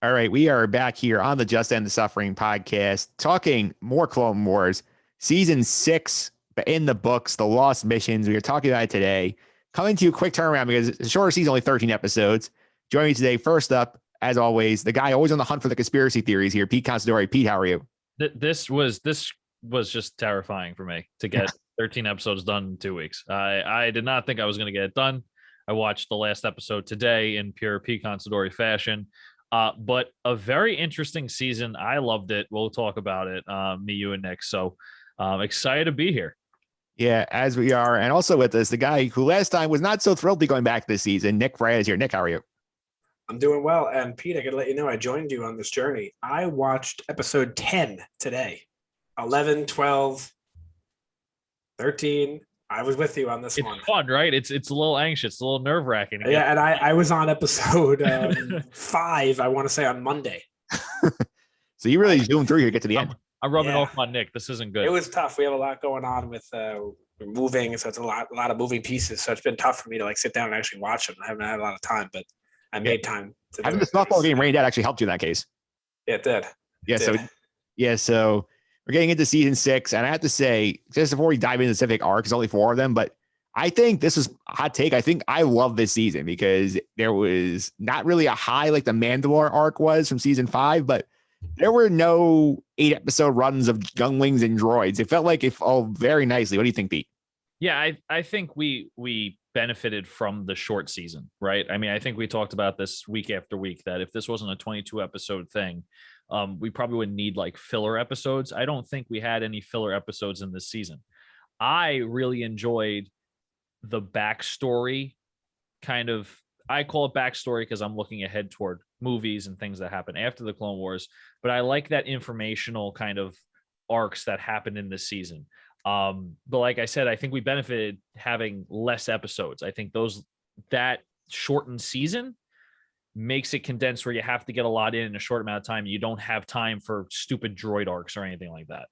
All right, we are back here on the Just End the Suffering podcast, talking more Clone Wars, season 6 in the books, the Lost Missions. We are talking about it today. Coming to you quick turnaround because it's a shorter season, only 13 episodes. Joining me today, first up, as always, the guy always on the hunt for the conspiracy theories here, Pete Consadori. Pete, how are you? This was just terrifying for me to get 13 episodes done in 2 weeks. I did not think I was going to get it done. I watched the last episode today in pure Pete Consadori fashion. But a very interesting season. I loved it. We'll talk about it, me, you, and Nick. So excited to be here. Yeah, as we are. And also with us, the guy who last time was not so thrilled to be going back this season, Nick Fraietta is here. Nick, how are you? I'm doing well. And Pete, I got to let you know I joined you on this journey. I watched episode 10 today. 11, 12, 13. I was with you on this one. It's fun, right? It's a little anxious, a little nerve wracking. Yeah, and I was on episode 5, I want to say on Monday. So you really zoomed through here to get to the end. I'm rubbing off on Nick. This isn't good. It was tough. We have a lot going on with moving, so it's a lot of moving pieces. So it's been tough for me to like sit down and actually watch them. I haven't had a lot of time, but I made time. Having the softball game rained out actually helped you in that case. Yeah, it did. So we're getting into season 6, and I have to say, just before we dive into the specific arc, it's only 4 of them, but I think this is a hot take. I think I love this season because there was not really a high like the Mandalore arc was from season 5, but there were no 8-episode runs of younglings and droids. It felt like it all very nicely. What do you think, Pete? Yeah, I think we benefited from the short season, right? I mean, I think we talked about this week after week that if this wasn't a 22 episode thing, we probably wouldn't need like filler episodes. I don't think we had any filler episodes in this season. I really enjoyed the backstory kind of. I call it backstory because I'm looking ahead toward movies and things that happen after the Clone Wars, but I like that informational kind of arcs that happened in this season. But like I said, I think we benefited having less episodes. I think that shortened season makes it condensed where you have to get a lot in a short amount of time. You don't have time for stupid droid arcs or anything like that.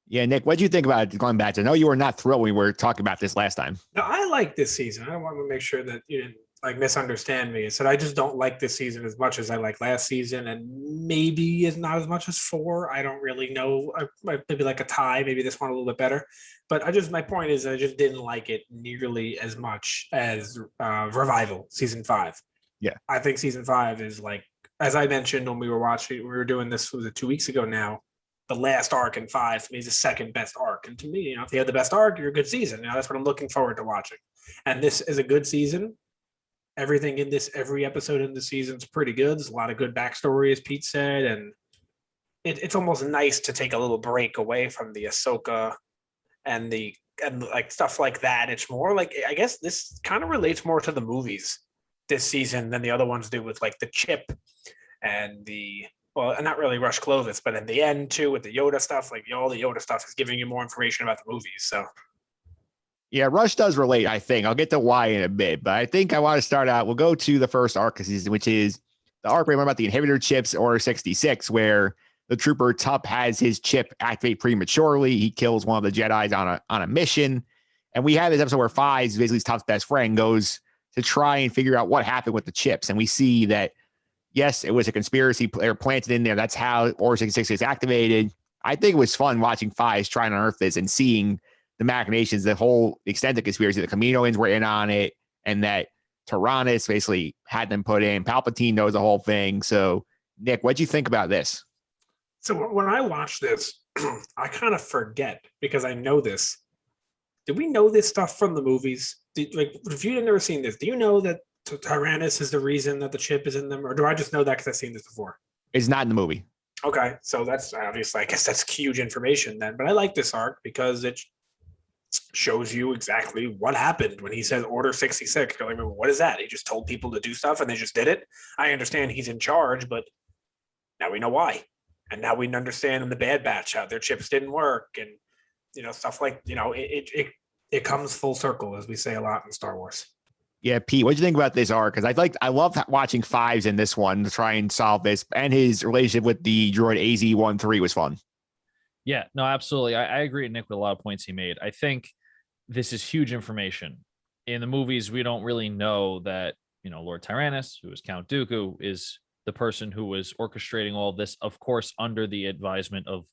Yeah, Nick, what do you think about it going back to? I know you were not thrilled when we were talking about this last time. No, I like this season. I want to make sure that you didn't like misunderstand me. I said I just don't like this season as much as I like last season, and maybe is not as much as 4. I don't really know. Maybe like a tie. Maybe this one a little bit better. But my point is I just didn't like it nearly as much as Revival season 5. Yeah, I think season 5 is like, as I mentioned when we were doing this, was it 2 weeks ago now? The last arc in 5 to me is the second best arc, and to me, if you have the best arc, you're a good season. That's what I'm looking forward to watching. And this is a good season. Everything in this, every episode in the season is pretty good. There's a lot of good backstory, as Pete said, and it's almost nice to take a little break away from the Ahsoka and like stuff like that. It's more like, I guess this kind of relates more to the movies this season than the other ones do, with like the chip and not really Rush Clovis, but in the end too with the Yoda stuff. Like all the Yoda stuff is giving you more information about the movies. So. Yeah, Rush does relate, I think. I'll get to why in a bit, but I think I want to start out. We'll go to the first arc of the season, which is the arc about the inhibitor chips, Order 66, where the trooper Tup has his chip activate prematurely. He kills one of the Jedis on a mission. And we have this episode where Fives, basically Tup's best friend, goes to try and figure out what happened with the chips. And we see that, yes, it was a conspiracy. They're planted in there. That's how Order 66 is activated. I think it was fun watching Fives try and unearth this and seeing the machinations, the whole extent of conspiracy. The Kaminoans were in on it, and that Tyrannus basically had them put in. Palpatine knows the whole thing. So, Nick, what'd you think about this? So when I watch this, I kind of forget because I know this. Did we know this stuff from the movies? If you've never seen this, do you know that Tyrannus is the reason that the chip is in them, or do I just know that because I've seen this before? It's not in the movie. Okay, so that's obviously, I guess that's huge information then. But I like this arc because it shows you exactly what happened when he says Order 66. You're like, what is that? He just told people to do stuff and they just did it. I understand he's in charge, but now we know why. And now we understand in the Bad Batch how their chips didn't work, and stuff like it comes full circle, as we say a lot in Star Wars. Yeah, Pete, what do you think about this arc? Because I love watching Fives in this one to try and solve this, and his relationship with the droid AZ-13 was fun. Yeah, no, absolutely. I agree with Nick with a lot of points he made. I think this is huge information. In the movies, we don't really know that, Lord Tyrannus, who is Count Dooku, is the person who was orchestrating all of this, of course, under the advisement of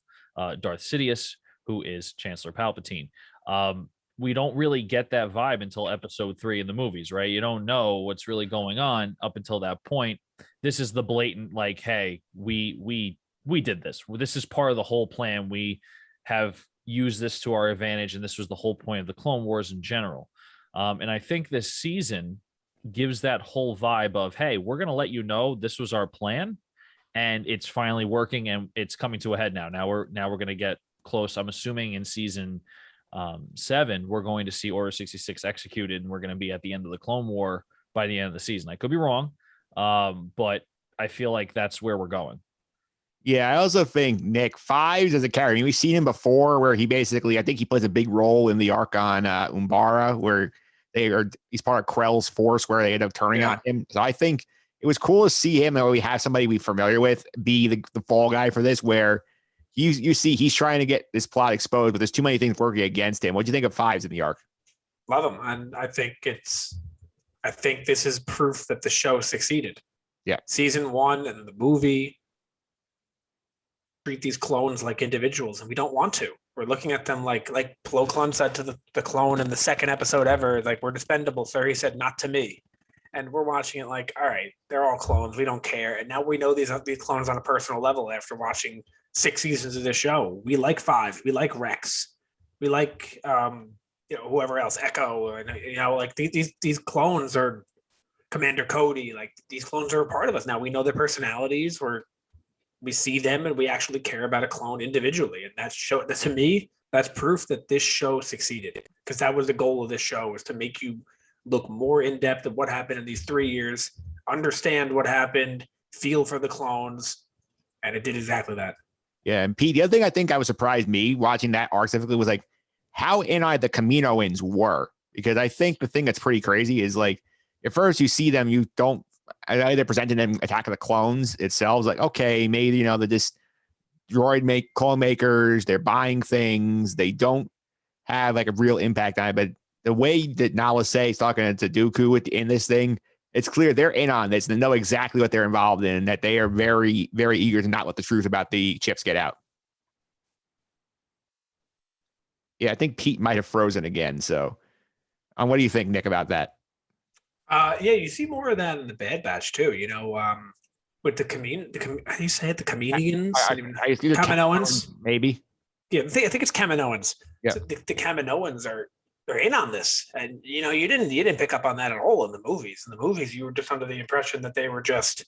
Darth Sidious, who is Chancellor Palpatine. We don't really get that vibe until episode 3 in the movies, right? You don't know what's really going on up until that point. This is the blatant, like, hey, we did this. This is part of the whole plan. We have used this to our advantage, and this was the whole point of the Clone Wars in general. And I think this season gives that whole vibe of, hey, we're going to let you know this was our plan, and it's finally working, and it's coming to a head now. Now we're going to get close. I'm assuming in season 7, we're going to see Order 66 executed, and we're going to be at the end of the Clone War by the end of the season. I could be wrong, but I feel like that's where we're going. Yeah, I also think Nick Fives as a character. I mean, we've seen him before, where he basically, I think he plays a big role in the arc on Umbara, where he's part of Krell's force, where they end up turning on him. So I think it was cool to see him, and we have somebody we're familiar with be the fall guy for this, where you see he's trying to get this plot exposed, but there's too many things working against him. What do you think of Fives in the arc? Love him, and I think this is proof that the show succeeded. Yeah, season 1 and the movie treat these clones like individuals, and we don't want to. We're looking at them like Plo Koon said to the clone in the second episode ever, like, we're dispendable, sir. He said, not to me. And we're watching it like, all right, they're all clones. We don't care. And now we know these clones on a personal level after watching 6 seasons of this show. We like Five. We like Rex. We like whoever else, Echo, and like these clones are Commander Cody. Like, these clones are a part of us now. We know their personalities. We see them, and we actually care about a clone individually. And to me, that's proof that this show succeeded, because that was the goal of this show, was to make you look more in depth of what happened in these 3 years, understand what happened, feel for the clones, and it did exactly that. Yeah, and Pete, the other thing I think I was surprised me watching that arc specifically was like how in-eyed the Kaminoans were, because I think the thing that's pretty crazy is, like, at first you see them, you don't either presenting them Attack of the Clones itself, like, okay, maybe they're just clone makers, they're buying things, they don't have like a real impact on it. But the way that Nala Se is talking to Dooku in this thing, it's clear they're in on this and they know exactly what they're involved in, and that they are very, very eager to not let the truth about the chips get out. Yeah, I think Pete might have frozen again. So, what do you think, Nick, about that? You see more of that in the Bad Batch too. With how do you say it? The Kaminoans, Kaminoans, maybe. Yeah, I think it's Kaminoans. Yeah, so the Kaminoans they're in on this, and you didn't pick up on that at all in the movies. In the movies, you were just under the impression that they were just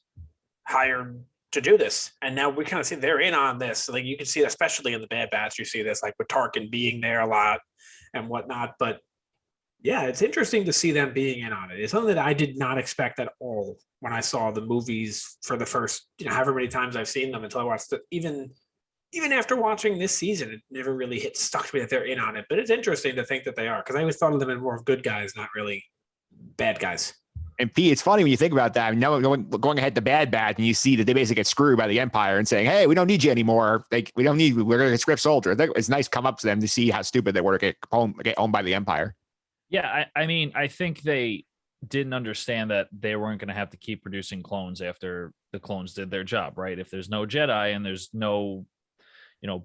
hired to do this, and now we kind of see they're in on this. Like, you can see, especially in the Bad Batch, you see this, like, with Tarkin being there a lot and whatnot. But yeah, it's interesting to see them being in on it. It's something that I did not expect at all when I saw the movies for the first, however many times I've seen them, until I watched it. Even after watching this season, it never really stuck to me that they're in on it. But it's interesting to think that they are, because I always thought of them as more of good guys, not really bad guys. And Pete, it's funny when you think about that. I mean, now going ahead to Bad Batch, and you see that they basically get screwed by the Empire and saying, "Hey, we don't need you anymore. Like, we're going to script soldier." It's nice to come up to them to see how stupid they were to get owned by the Empire. Yeah, I mean, I think they didn't understand that they weren't going to have to keep producing clones after the clones did their job, right? If there's no Jedi and there's no,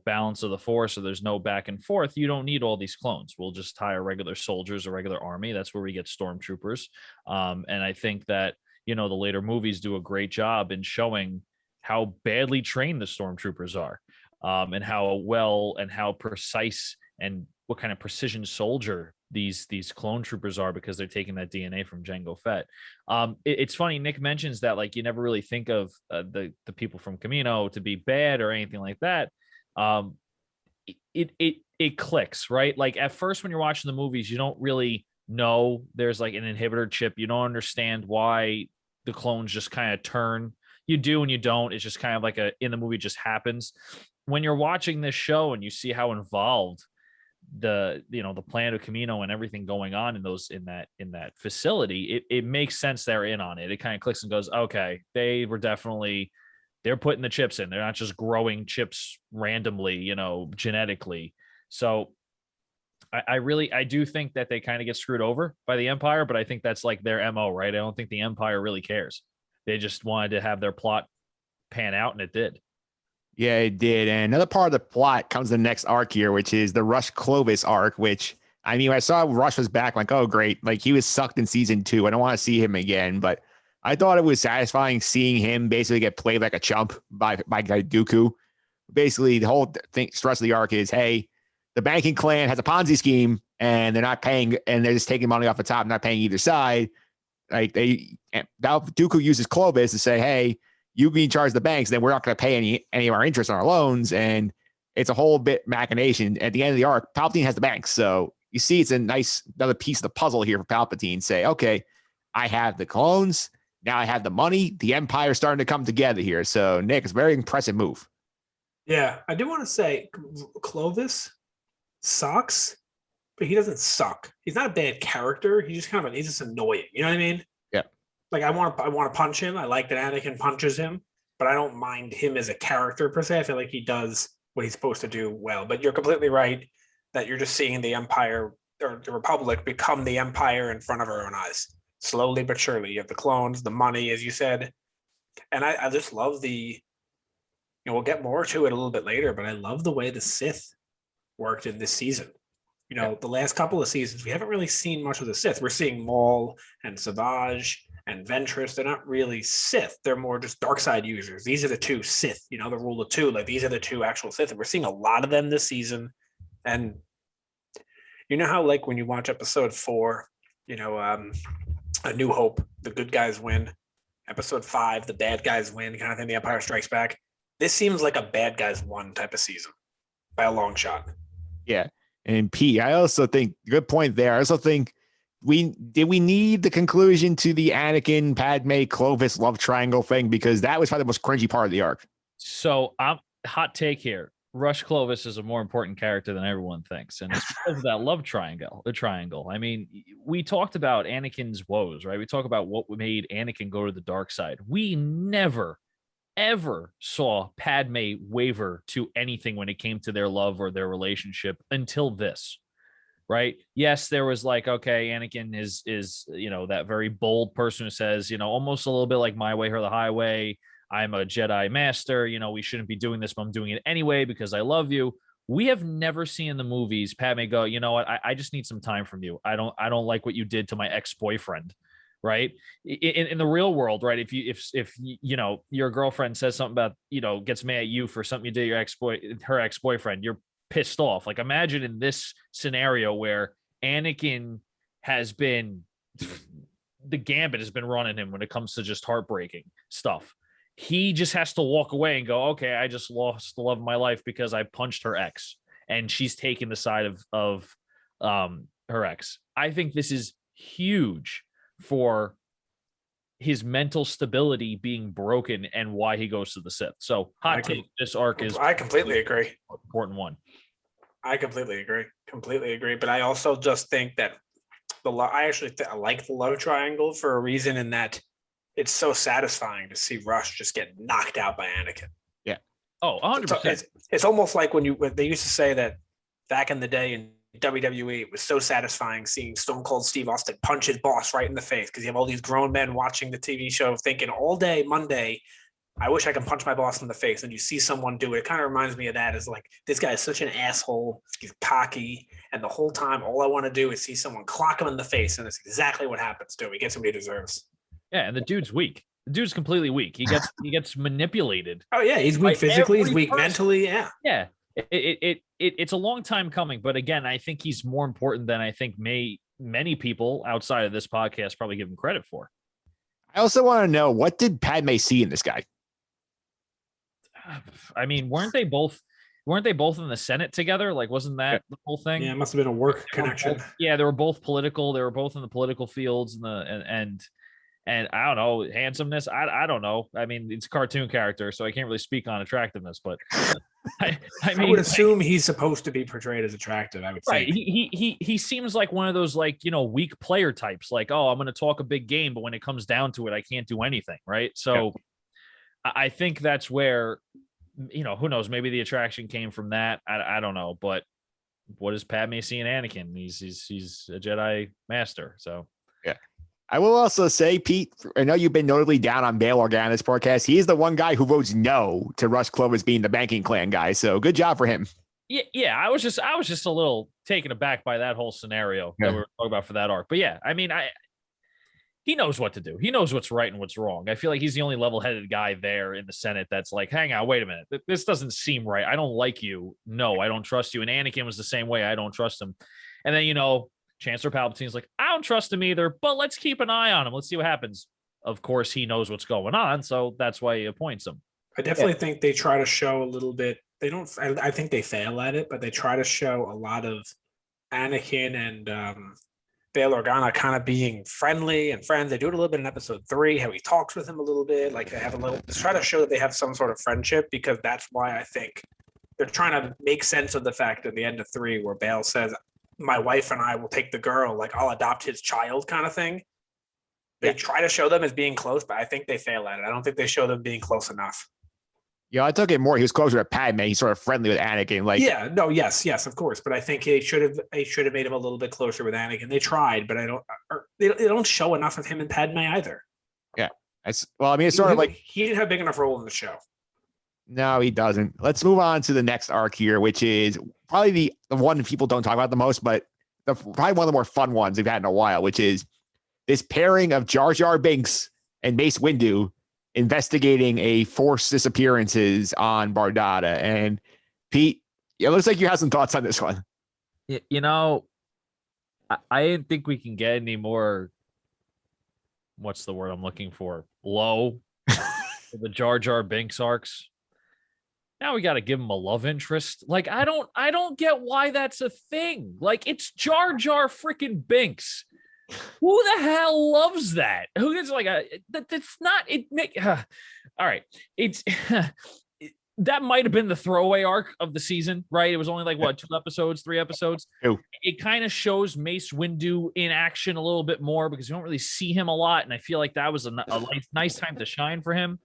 balance of the Force, or there's no back and forth, you don't need all these clones. We'll just hire regular soldiers, a regular army. That's where we get stormtroopers. And I think that, the later movies do a great job in showing how badly trained the stormtroopers are, and how well and how precise and what kind of precision soldier these clone troopers are, because they're taking that DNA from Jango Fett. It's funny, Nick mentions that, like, you never really think of the people from Kamino to be bad or anything like that. It clicks, right? Like, at first when you're watching the movies, you don't really know there's like an inhibitor chip. You don't understand why the clones just kind of turn. You do and you don't. It's just kind of like in the movie, it just happens. When you're watching this show and you see how involved the plan of Kamino and everything going on in that facility, it makes sense they're in on it. It kind of clicks and goes, okay, they're putting the chips in. They're not just growing chips randomly, genetically. So I do think that they kind of get screwed over by the Empire, but I think that's like their MO, right? I don't think the Empire really cares. They just wanted to have their plot pan out, and it did. Yeah, it did. And another part of the plot comes in the next arc here, which is the Rush Clovis arc, which I mean, I saw Rush was back, like, oh, great. Like, he was sucked in season 2. I don't want to see him again. But I thought it was satisfying seeing him basically get played like a chump by Dooku. Basically, the whole stress of the arc is, hey, the banking clan has a Ponzi scheme and they're not paying, and they're just taking money off the top, not paying either side. Like, now Dooku uses Clovis to say, hey, you can charge the banks, then we're not going to pay any of our interest on our loans. And it's a whole bit machination. At the end of the arc, Palpatine has the banks. So you see, it's a nice another piece of the puzzle here for Palpatine. Say, okay, I have the clones. Now I have the money. The Empire's starting to come together here. So, Nick, it's a very impressive move. Yeah, I do want to say Clovis sucks, but he doesn't suck. He's not a bad character. He's just he's just annoying. You know what I mean? Yeah. Like, I want to punch him. I like that Anakin punches him, but I don't mind him as a character per se. I feel like he does what he's supposed to do well. But you're completely right that you're just seeing the Empire or the Republic become the Empire in front of our own eyes. Slowly but surely. You have the clones, the money, as you said. And I just love we'll get more to it a little bit later, but I love the way the Sith worked in this season. The last couple of seasons, we haven't really seen much of the Sith. We're seeing Maul and Savage and Ventress. They're not really Sith. They're more just dark side users. These are the two Sith, the rule of two. Like, these are the two actual Sith. And we're seeing a lot of them this season. And you know how, like, when you watch episode 4, A New Hope, the good guys win. Episode 5, the bad guys win, kind of thing. The Empire Strikes Back. This seems like a bad guys won type of season by a long shot. Yeah. And P, I also think, good point there. I also think we need the conclusion to the Anakin, Padme, Clovis love triangle thing, because that was probably the most cringy part of the arc. So I'm hot take here. Rush Clovis is a more important character than everyone thinks, and it's because of that love triangle. The triangle. I mean, we talked about Anakin's woes, right? We talk about what made Anakin go to the dark side. We never, ever saw Padme waver to anything when it came to their love or their relationship until this, right? Yes, there was like, okay, Anakin is that very bold person who says, almost a little bit like my way or the highway. I'm a Jedi master. We shouldn't be doing this, but I'm doing it anyway because I love you. We have never seen in the movies Padme go, you know what? I just need some time from you. I don't like what you did to my ex-boyfriend, right? In the real world, right? If your girlfriend says something about, gets mad at you for something you did to her ex-boyfriend, you're pissed off. Like, imagine in this scenario where Anakin has been, the gambit has been running him when it comes to just heartbreaking stuff. He just has to walk away and go, okay, I just lost the love of my life because I punched her ex, and she's taking the side of her ex. I think this is huge for his mental stability being broken and why he goes to the Sith. So hot take, this arc is, I completely agree. Important one. I completely agree. But I also just think that I like the love triangle for a reason, in that it's so satisfying to see Rush just get knocked out by Anakin. Yeah. Oh, 100%. It's almost like when they used to say that back in the day in WWE, it was so satisfying seeing Stone Cold Steve Austin punch his boss right in the face, because you have all these grown men watching the TV show thinking all day Monday, I wish I could punch my boss in the face. And you see someone do it. It kind of reminds me of that. Is like, this guy is such an asshole. He's cocky. And the whole time, all I want to do is see someone clock him in the face. And it's exactly what happens to him. He gets what he deserves. Yeah, and the dude's weak. The dude's completely weak. He gets manipulated. Oh yeah, he's weak physically. He's weak mentally. Yeah. Yeah. It's a long time coming, but again, I think he's more important than I think many people outside of this podcast probably give him credit for. I also want to know, what did Padme see in this guy? I mean, weren't they both in the Senate together? Like, wasn't that the whole thing? Yeah, it must have been a work connection. They were both political. They were both in the political fields, and I don't know, handsomeness. I don't know. I mean, it's a cartoon character, so I can't really speak on attractiveness, but I would assume he's supposed to be portrayed as attractive. I would say. Right. He seems like one of those, like, weak player types. Like, oh, I'm going to talk a big game, but when it comes down to it, I can't do anything. Right. So I think that's where, who knows? Maybe the attraction came from that. I don't know. But what does Padme see in Anakin? He's a Jedi master. So yeah. I will also say, Pete, I know you've been notably down on Bail Organa on this podcast. He is the one guy who votes no to Rush Clovis being the banking clan guy. So good job for him. Yeah. I was just a little taken aback by that whole scenario that we were talking about for that arc. But yeah, I mean, he knows what to do. He knows what's right and what's wrong. I feel like he's the only level-headed guy there in the Senate that's like, hang on, wait a minute. This doesn't seem right. I don't like you. No, I don't trust you. And Anakin was the same way. I don't trust him. And then, Chancellor Palpatine's like, I don't trust him either, but let's keep an eye on him. Let's see what happens. Of course, he knows what's going on, so that's why he appoints him. I definitely think they try to show a little bit. They don't. I think they fail at it, but they try to show a lot of Anakin and Bail Organa kind of being friendly and friends. They do it a little bit in episode 3, how he talks with him a little bit. Like they have a little. They try to show that they have some sort of friendship because that's why I think they're trying to make sense of the fact at the end of 3 where Bail says, my wife and I will take the girl, like I'll adopt his child kind of thing. They try to show them as being close, but I think they fail at it. I don't think they show them being close enough. Yeah, I took it more. He was closer to Padme. He's sort of friendly with Anakin. Like, yes, of course. But I think they should have made him a little bit closer with Anakin. They tried, but they don't show enough of him and Padme either. Yeah. It's sort of like he didn't have a big enough role in the show. No, he doesn't. Let's move on to the next arc here, which is probably the one people don't talk about the most, but probably one of the more fun ones we've had in a while, which is this pairing of Jar Jar Binks and Mace Windu investigating a forced disappearances on Bardata. And Pete, it looks like you have some thoughts on this one. I didn't think we can get any more. What's the word I'm looking for? Low. The Jar Jar Binks arcs. Now we got to give him a love interest. Like, I don't get why that's a thing. Like, it's Jar Jar freaking Binks. Who the hell loves that? Who gets like that's not it make all right. It's that might have been the throwaway arc of the season, right? It was only like 3 episodes. It kind of shows Mace Windu in action a little bit more because you don't really see him a lot, and I feel like that was a nice time to shine for him.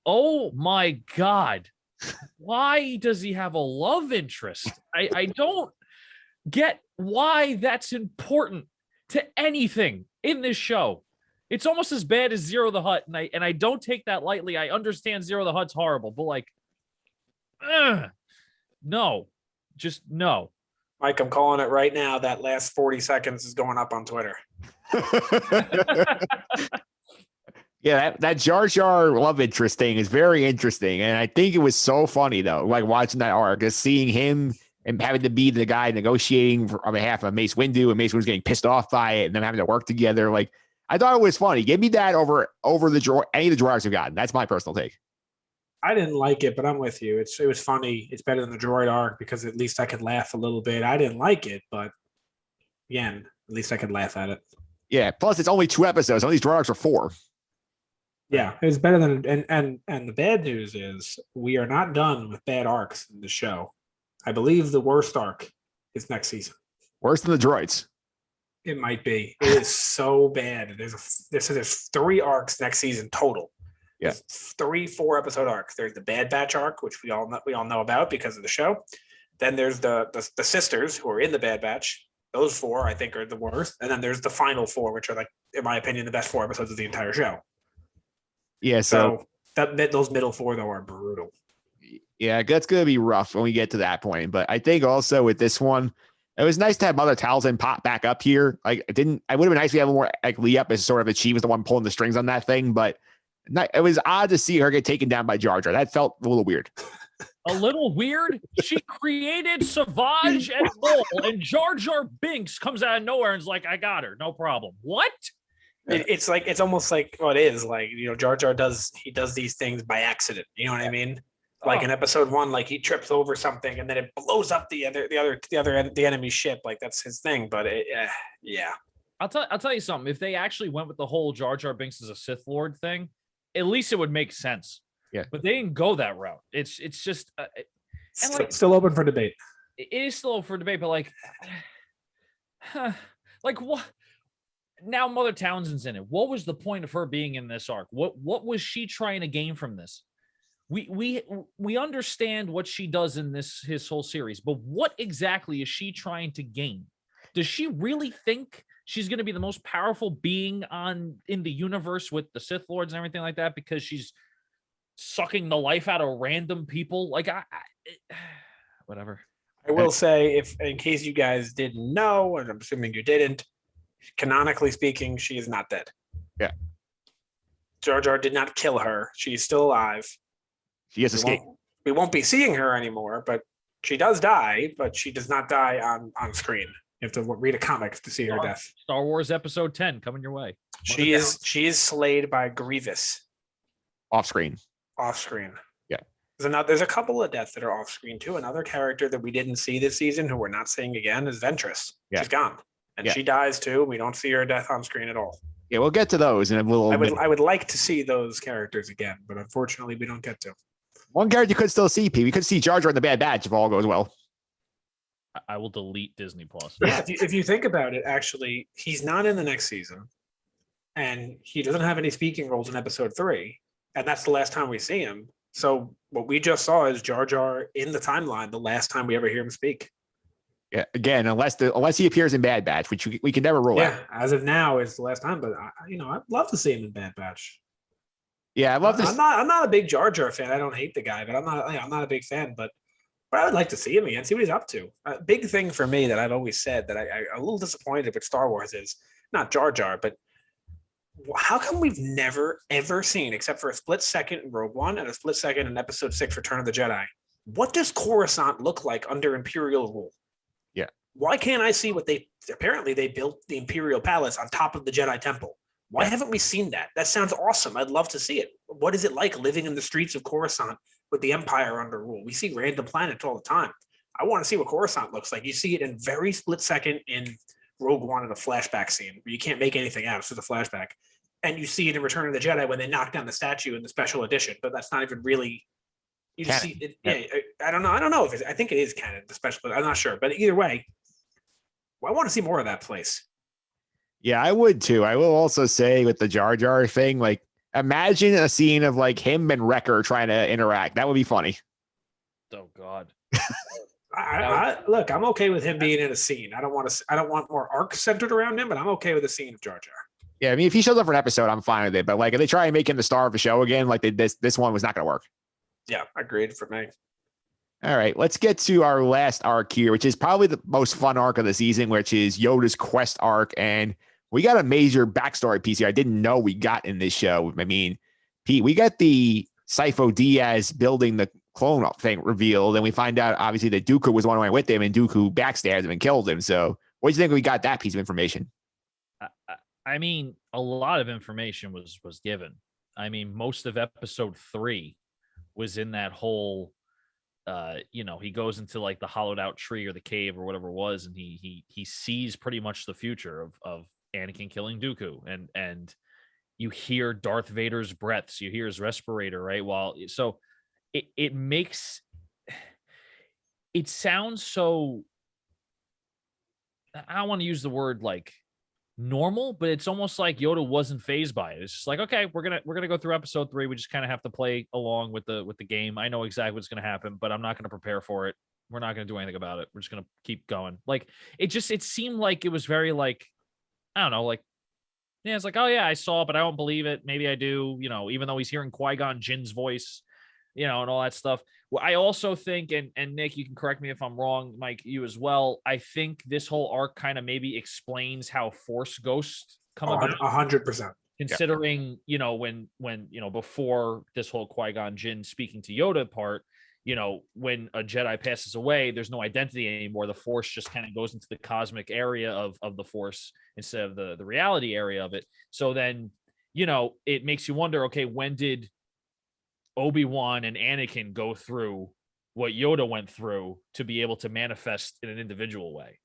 Oh my God. Why does he have a love interest? I don't get why that's important to anything in this show. It's almost as bad as Zero the Hutt, and I don't take that lightly. I understand Zero the Hutt's horrible, but like, no, just no. Mike, I'm calling it right now. That last 40 seconds is going up on Twitter. Yeah, that Jar Jar love interest thing is very interesting. And I think it was so funny, though, like watching that arc, just seeing him and having to be the guy negotiating on behalf of Mace Windu, and Mace Windu's getting pissed off by it, and them having to work together. Like, I thought it was funny. Give me that over any of the droid arcs we've gotten. That's my personal take. I didn't like it, but I'm with you. It was funny. It's better than the droid arc because at least I could laugh a little bit. I didn't like it, but again, at least I could laugh at it. Yeah. Plus, it's only 2 episodes. Some of these droid arcs are 4. Yeah, it was better than and the bad news is we are not done with bad arcs in the show. I believe the worst arc is next season. Worse than the droids. It might be. It is so bad. There's 3 arcs next season total. Yeah, 3 4-episode arcs. There's the Bad Batch arc, which we all know about because of the show. Then there's the sisters who are in the Bad Batch. Those 4 I think are the worst. And then there's the final 4, which are like, in my opinion, the best 4 episodes of the entire show. Yeah, so those middle 4 though are brutal. Yeah, that's gonna be rough when we get to that point. But I think also with this one, it was nice to have Mother Talzin pop back up here. Like, I would have been nice to have more like Liep as sort of if she was the one pulling the strings on that thing. But it was odd to see her get taken down by Jar Jar. That felt a little weird. A little weird. She created Savage and Bull, and Jar Jar Binks comes out of nowhere and is like, "I got her, no problem." What? It's almost like it is like, Jar Jar does these things by accident. You know what I mean? Like in episode 1, like he trips over something and then it blows up the enemy ship. Like that's his thing. But yeah. I'll tell you something. If they actually went with the whole Jar Jar Binks as a Sith Lord thing, at least it would make sense. Yeah. But they didn't go that route. It's just still open for debate. It is still open for debate, but like what? Now Mother Townsend's in it. What was the point of her being in this arc? What was she trying to gain from this? We understand what she does in his whole series, but what exactly is she trying to gain? Does she really think she's going to be the most powerful being in the universe with the Sith Lords and everything like that because she's sucking the life out of random people. Like whatever. I will say, if in case you guys didn't know, and I'm assuming you didn't, canonically speaking, she is not dead. Yeah. Jar Jar did not kill her. She's still alive. She has escaped. We won't be seeing her anymore, but she does die, but she does not die on screen. You have to read a comic to see her death. Star Wars Episode 10 coming your way. She is slayed by Grievous. Off screen. Off screen. Yeah. There's a couple of deaths that are off screen too. Another character that we didn't see this season, who we're not seeing again, is Ventress. Yeah. She's gone. And she dies too. We don't see her death on screen at all. Yeah, we'll get to those in a little bit. I would like to see those characters again, but unfortunately we don't get to. One character you could still see, P. We could see Jar Jar in the Bad Batch if all goes well. I will delete Disney Plus. Yeah, if you think about it, actually, he's not in the next season, and he doesn't have any speaking roles in Episode 3, and that's the last time we see him. So what we just saw is Jar Jar in the timeline the last time we ever hear him speak. Yeah, again, unless he appears in Bad Batch, which we can never rule out. Yeah, as of now, it's the last time. But I'd love to see him in Bad Batch. Yeah, I love this. I'm not a big Jar Jar fan. I don't hate the guy, but I'm not a big fan. But I would like to see him again, see what he's up to. A big thing for me that I've always said that I'm a little disappointed with Star Wars is not Jar Jar, but how come we've never ever seen, except for a split second in Rogue One and a split second in Episode 6, Return of the Jedi, what does Coruscant look like under Imperial rule? Yeah. Why can't I see what they built the Imperial Palace on top of the Jedi Temple? Why haven't we seen that? That sounds awesome. I'd love to see it. What is it like living in the streets of Coruscant with the Empire under rule? We see random planets all the time. I want to see what Coruscant looks like. You see it in very split second in Rogue One in a flashback scene where you can't make anything out. It's just a flashback. And you see it in Return of the Jedi when they knock down the statue in the special edition, but that's not even really. You just see it. Yeah, I don't know. I don't know if I think it is canon, the special, but I'm not sure. But either way, I want to see more of that place. Yeah, I would too. I will also say with the Jar Jar thing, like imagine a scene of like him and Wrecker trying to interact. That would be funny. Oh God. Look, I'm okay with him being in a scene. I don't want more arc centered around him, but I'm okay with a scene of Jar Jar. Yeah, I mean, if he shows up for an episode, I'm fine with it. But like, if they try and make him the star of the show again, like this one was not going to work. Yeah, agreed for me. All right, let's get to our last arc here, which is probably the most fun arc of the season, which is Yoda's quest arc. And we got a major backstory piece here I didn't know we got in this show. I mean, Pete, we got the Sifo Dyas building the clone thing revealed, and we find out, obviously, that Dooku was on the way with him, and Dooku backstabbed him and killed him. So what do you think we got that piece of information? I mean, a lot of information was given. I mean, most of Episode 3 was in that whole, he goes into like the hollowed out tree or the cave or whatever it was, and he sees pretty much the future of Anakin killing Dooku, and you hear Darth Vader's breaths, you hear his respirator, right? So it makes it sounds so, I don't want to use the word like normal, but it's almost like Yoda wasn't fazed by it. It's just like, okay, we're gonna go through Episode 3. We just kind of have to play along with the game. I know exactly what's gonna happen, but I'm not gonna prepare for it. We're not gonna do anything about it. We're just gonna keep going. Like it seemed like it was very like, I don't know, like, yeah, it's like, oh yeah, I saw it, but I don't believe it. Maybe I do, even though he's hearing Qui-Gon Jinn's voice, and all that stuff. Well, I also think, and Nick, you can correct me if I'm wrong, Mike, you as well. I think this whole arc kind of maybe explains how Force ghosts come about. 100%. Considering, when before this whole Qui-Gon Jinn speaking to Yoda part, when a Jedi passes away, there's no identity anymore. The Force just kind of goes into the cosmic area of the Force instead of the reality area of it. So then, it makes you wonder, okay, when did Obi-Wan and Anakin go through what Yoda went through to be able to manifest in an individual way?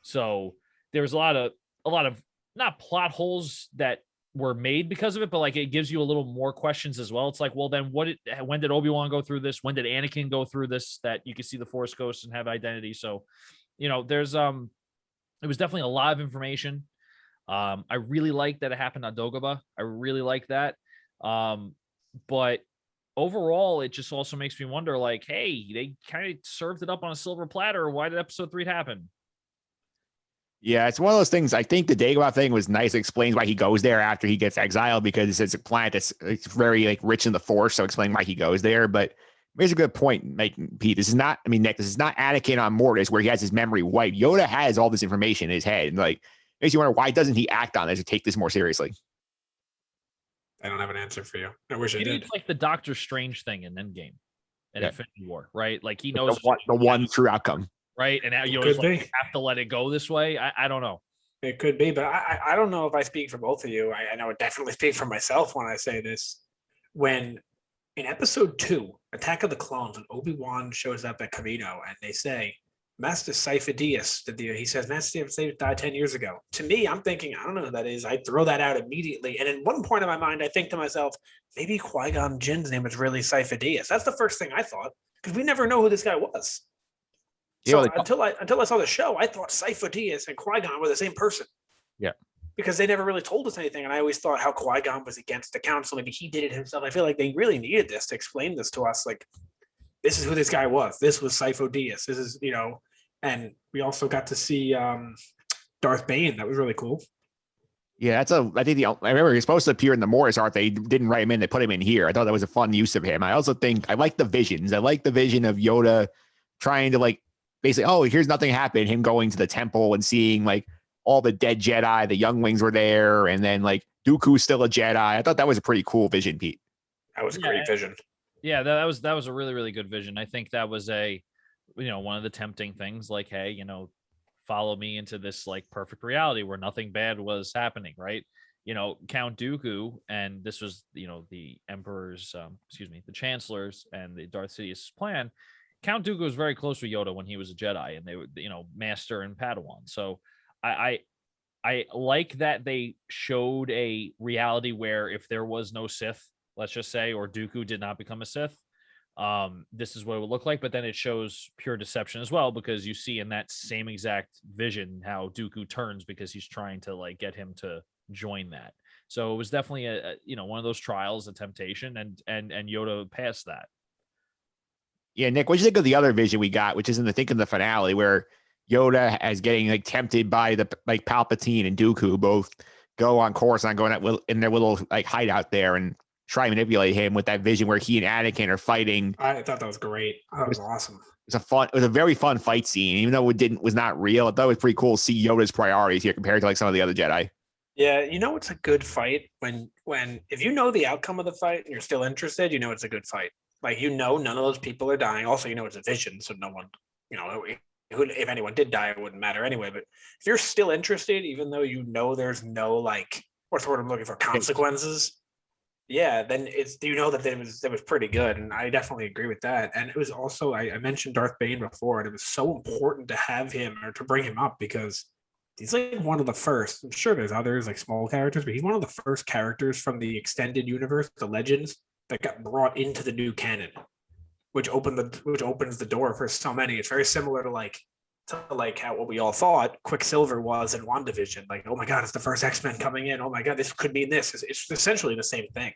So there's a lot of not plot holes that were made because of it, but like it gives you a little more questions as well. It's like, well, then when did Obi-Wan go through this? When did Anakin go through this? That you can see the Force ghosts and have identity. So, there's it was definitely a lot of information. I really like that it happened on Dagobah. I really like that. But overall, it just also makes me wonder, like, hey, they kind of served it up on a silver platter. Why did Episode 3 happen? Yeah, it's one of those things. I think the Dagobah thing was nice. It explains why he goes there after he gets exiled, because it's a planet that's it's very like rich in the Force. So explain why he goes there. But here's a good point, Pete. This is not, I mean, Nick, this is not Anakin on Mortis where he has his memory wiped. Yoda has all this information in his head. And like, makes you wonder, why doesn't he act on this or take this more seriously? I don't have an answer for you. I wish I Maybe did. it's like the Doctor Strange thing in Endgame and Infinity War, right? Like he knows the one true outcome. Right. And now you always like, have to let it go this way. I don't know. It could be, but I don't know if I speak for both of you. I know I definitely speak for myself when I say this. When in episode 2, Attack of the Clones, when Obi-Wan shows up at Kamino and they say, Master Cypher Diaz, he says, Master Cypher died 10 years ago. To me, I'm thinking, I don't know who that is. I throw that out immediately. And in one point of my mind, I think to myself, maybe Qui-Gon Jinn's name is really Cypher Diaz. That's the first thing I thought, because we never know who this guy was. So until I saw the show, I thought Cypher Diaz and Qui-Gon were the same person. Yeah. Because they never really told us anything. And I always thought how Qui-Gon was against the council. Maybe he did it himself. I feel like they really needed this to explain this to us. Like, this is who this guy was. This was Cypher Diaz. This is, and we also got to see Darth Bane. That was really cool. Yeah, I remember he was supposed to appear in the Morris arc. They didn't write him in. They put him in here. I thought that was a fun use of him. I also think I like the visions. I like the vision of Yoda trying to like, basically, oh, here's nothing happened. Him going to the temple and seeing like all the dead Jedi, the young wings were there. And then like Dooku's still a Jedi. I thought that was a pretty cool vision, Pete. That was a great vision. Yeah, that was a really, really good vision. I think that was one of the tempting things, like, hey, follow me into this like perfect reality where nothing bad was happening. Right. Count Dooku, and this was, the Emperor's, the Chancellor's and the Darth Sidious's plan. Count Dooku was very close with Yoda when he was a Jedi, and they were, Master and Padawan. So I like that they showed a reality where if there was no Sith, let's just say, or Dooku did not become a Sith, this is what it would look like. But then it shows pure deception as well, because you see in that same exact vision how Dooku turns because he's trying to like get him to join that. So it was definitely a one of those trials, a temptation, and Yoda passed that. Yeah, Nick, what do you think of the other vision we got, which is in the finale, where Yoda is getting like tempted by the like Palpatine and Dooku both go on course and going out in their little like hideout there and try and manipulate him with that vision where he and Anakin are fighting. I thought that was great. That was awesome. It was a very fun fight scene, even though it was not real. I thought it was pretty cool to see Yoda's priorities here compared to like some of the other Jedi. Yeah, it's a good fight when if you know the outcome of the fight and you're still interested, it's a good fight. Like, none of those people are dying. Also, it's a vision, so no one, if anyone did die, it wouldn't matter anyway. But if you're still interested, even though there's no like, what's the word I'm looking for, consequences, yeah, then that it was pretty good, and I definitely agree with that. And it was also I mentioned Darth Bane before, and it was so important to have him or to bring him up because he's like one of the first. I'm sure there's others like small characters, but he's one of the first characters from the extended universe, the Legends, that got brought into the new canon, which opens the door for so many. It's very similar to how what we all thought Quicksilver was in WandaVision. Like, oh my God, it's the first X-Men coming in. Oh my God, this could mean this. It's essentially the same thing.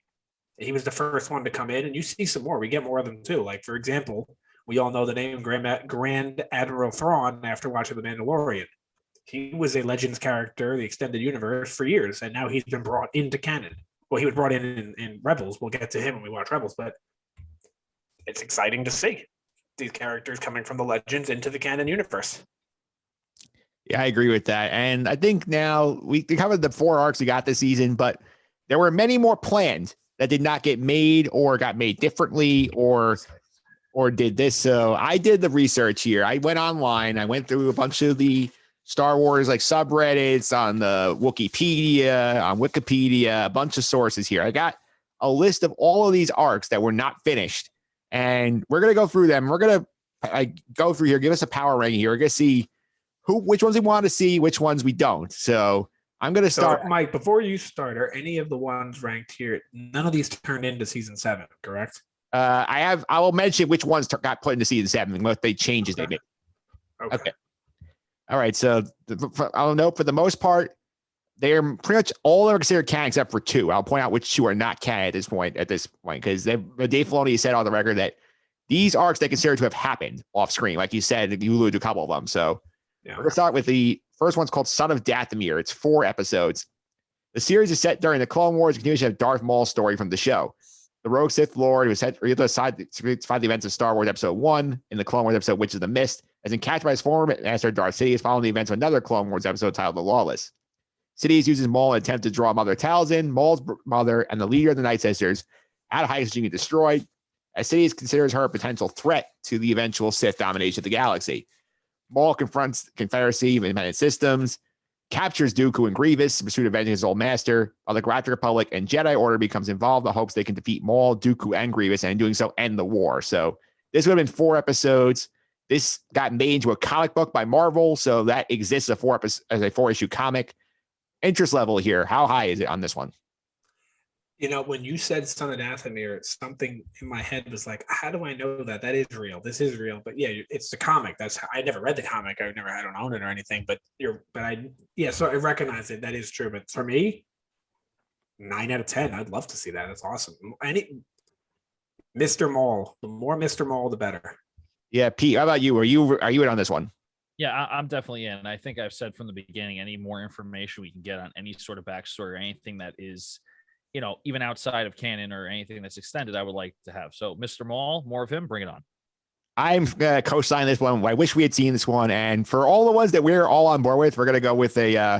He was the first one to come in, and you see some more. We get more of them too. Like, for example, we all know the name Grand Admiral Thrawn after watching The Mandalorian. He was a Legends character, the extended universe, for years, and now he's been brought into canon. Well, he was brought in Rebels. We'll get to him when we watch Rebels, but it's exciting to see these characters coming from the Legends into the canon universe. Yeah, I agree with that. And I think now we covered the 4 arcs we got this season, but there were many more planned that did not get made or got made differently or did this. So I did the research here. I went online. I went through a bunch of the Star Wars like subreddits on the Wikipedia, on Wikipedia, a bunch of sources here. I got a list of all of these arcs that were not finished, and we're going to go through them. We're going to go through here, give us a power ranking here. We're going to see which ones we want to see, which ones we don't. So I'm going to start. So, Mike, before you start, are any of the ones ranked here? None of these turned into season 7, correct? I will mention which ones got put into season 7 and what they changes they made. Okay. All right. So I'll note for the most part, they are pretty much all are considered canon except for 2. I'll point out which 2 are not canon at this point, because Dave Filoni said on the record that these arcs they consider to have happened off screen. Like you said, you alluded to a couple of them. So we're going to start with the first one's called Son of Dathomir. It's 4 episodes. The series is set during the Clone Wars and continues to have Darth Maul's story from the show. The rogue Sith Lord, who was set to fight the events of Star Wars Episode 1 in the Clone Wars episode Witch of the Mist, has been captured by his former master Darth Sidious following the events of another Clone Wars episode titled The Lawless. Sidious uses Maul in an attempt to draw Mother Talzin, Maul's mother, and the leader of the Night Sisters out of High being destroyed, as Sidious considers her a potential threat to the eventual Sith domination of the galaxy. Maul confronts the Confederacy of Independent Systems, captures Dooku and Grievous in pursuit of avenging his old master, while the Galactic Republic and Jedi Order becomes involved in the hopes they can defeat Maul, Dooku, and Grievous, and in doing so end the war. So this would have been 4 episodes. This got made into a comic book by Marvel, so that exists as a 4-issue comic. Interest level here, how high is it on this one? You know, when you said Son of Dathomir, something in my head was like, how do I know that? That is real. This is real. But yeah, it's the comic. I never read the comic. I don't own it or anything, so I recognize it. That is true. But for me, 9 out of 10. I'd love to see that. That's awesome. Mr. Maul, the more Mr. Maul, the better. Yeah, Pete, how about you? Are you in on this one? Yeah, I'm definitely in. I think I've said from the beginning, any more information we can get on any sort of backstory or anything that is, even outside of canon or anything that's extended, I would like to have. So Mr. Maul, more of him, bring it on. I'm going to co-sign this one. I wish we had seen this one. And for all the ones that we're all on board with, we're going to go with a,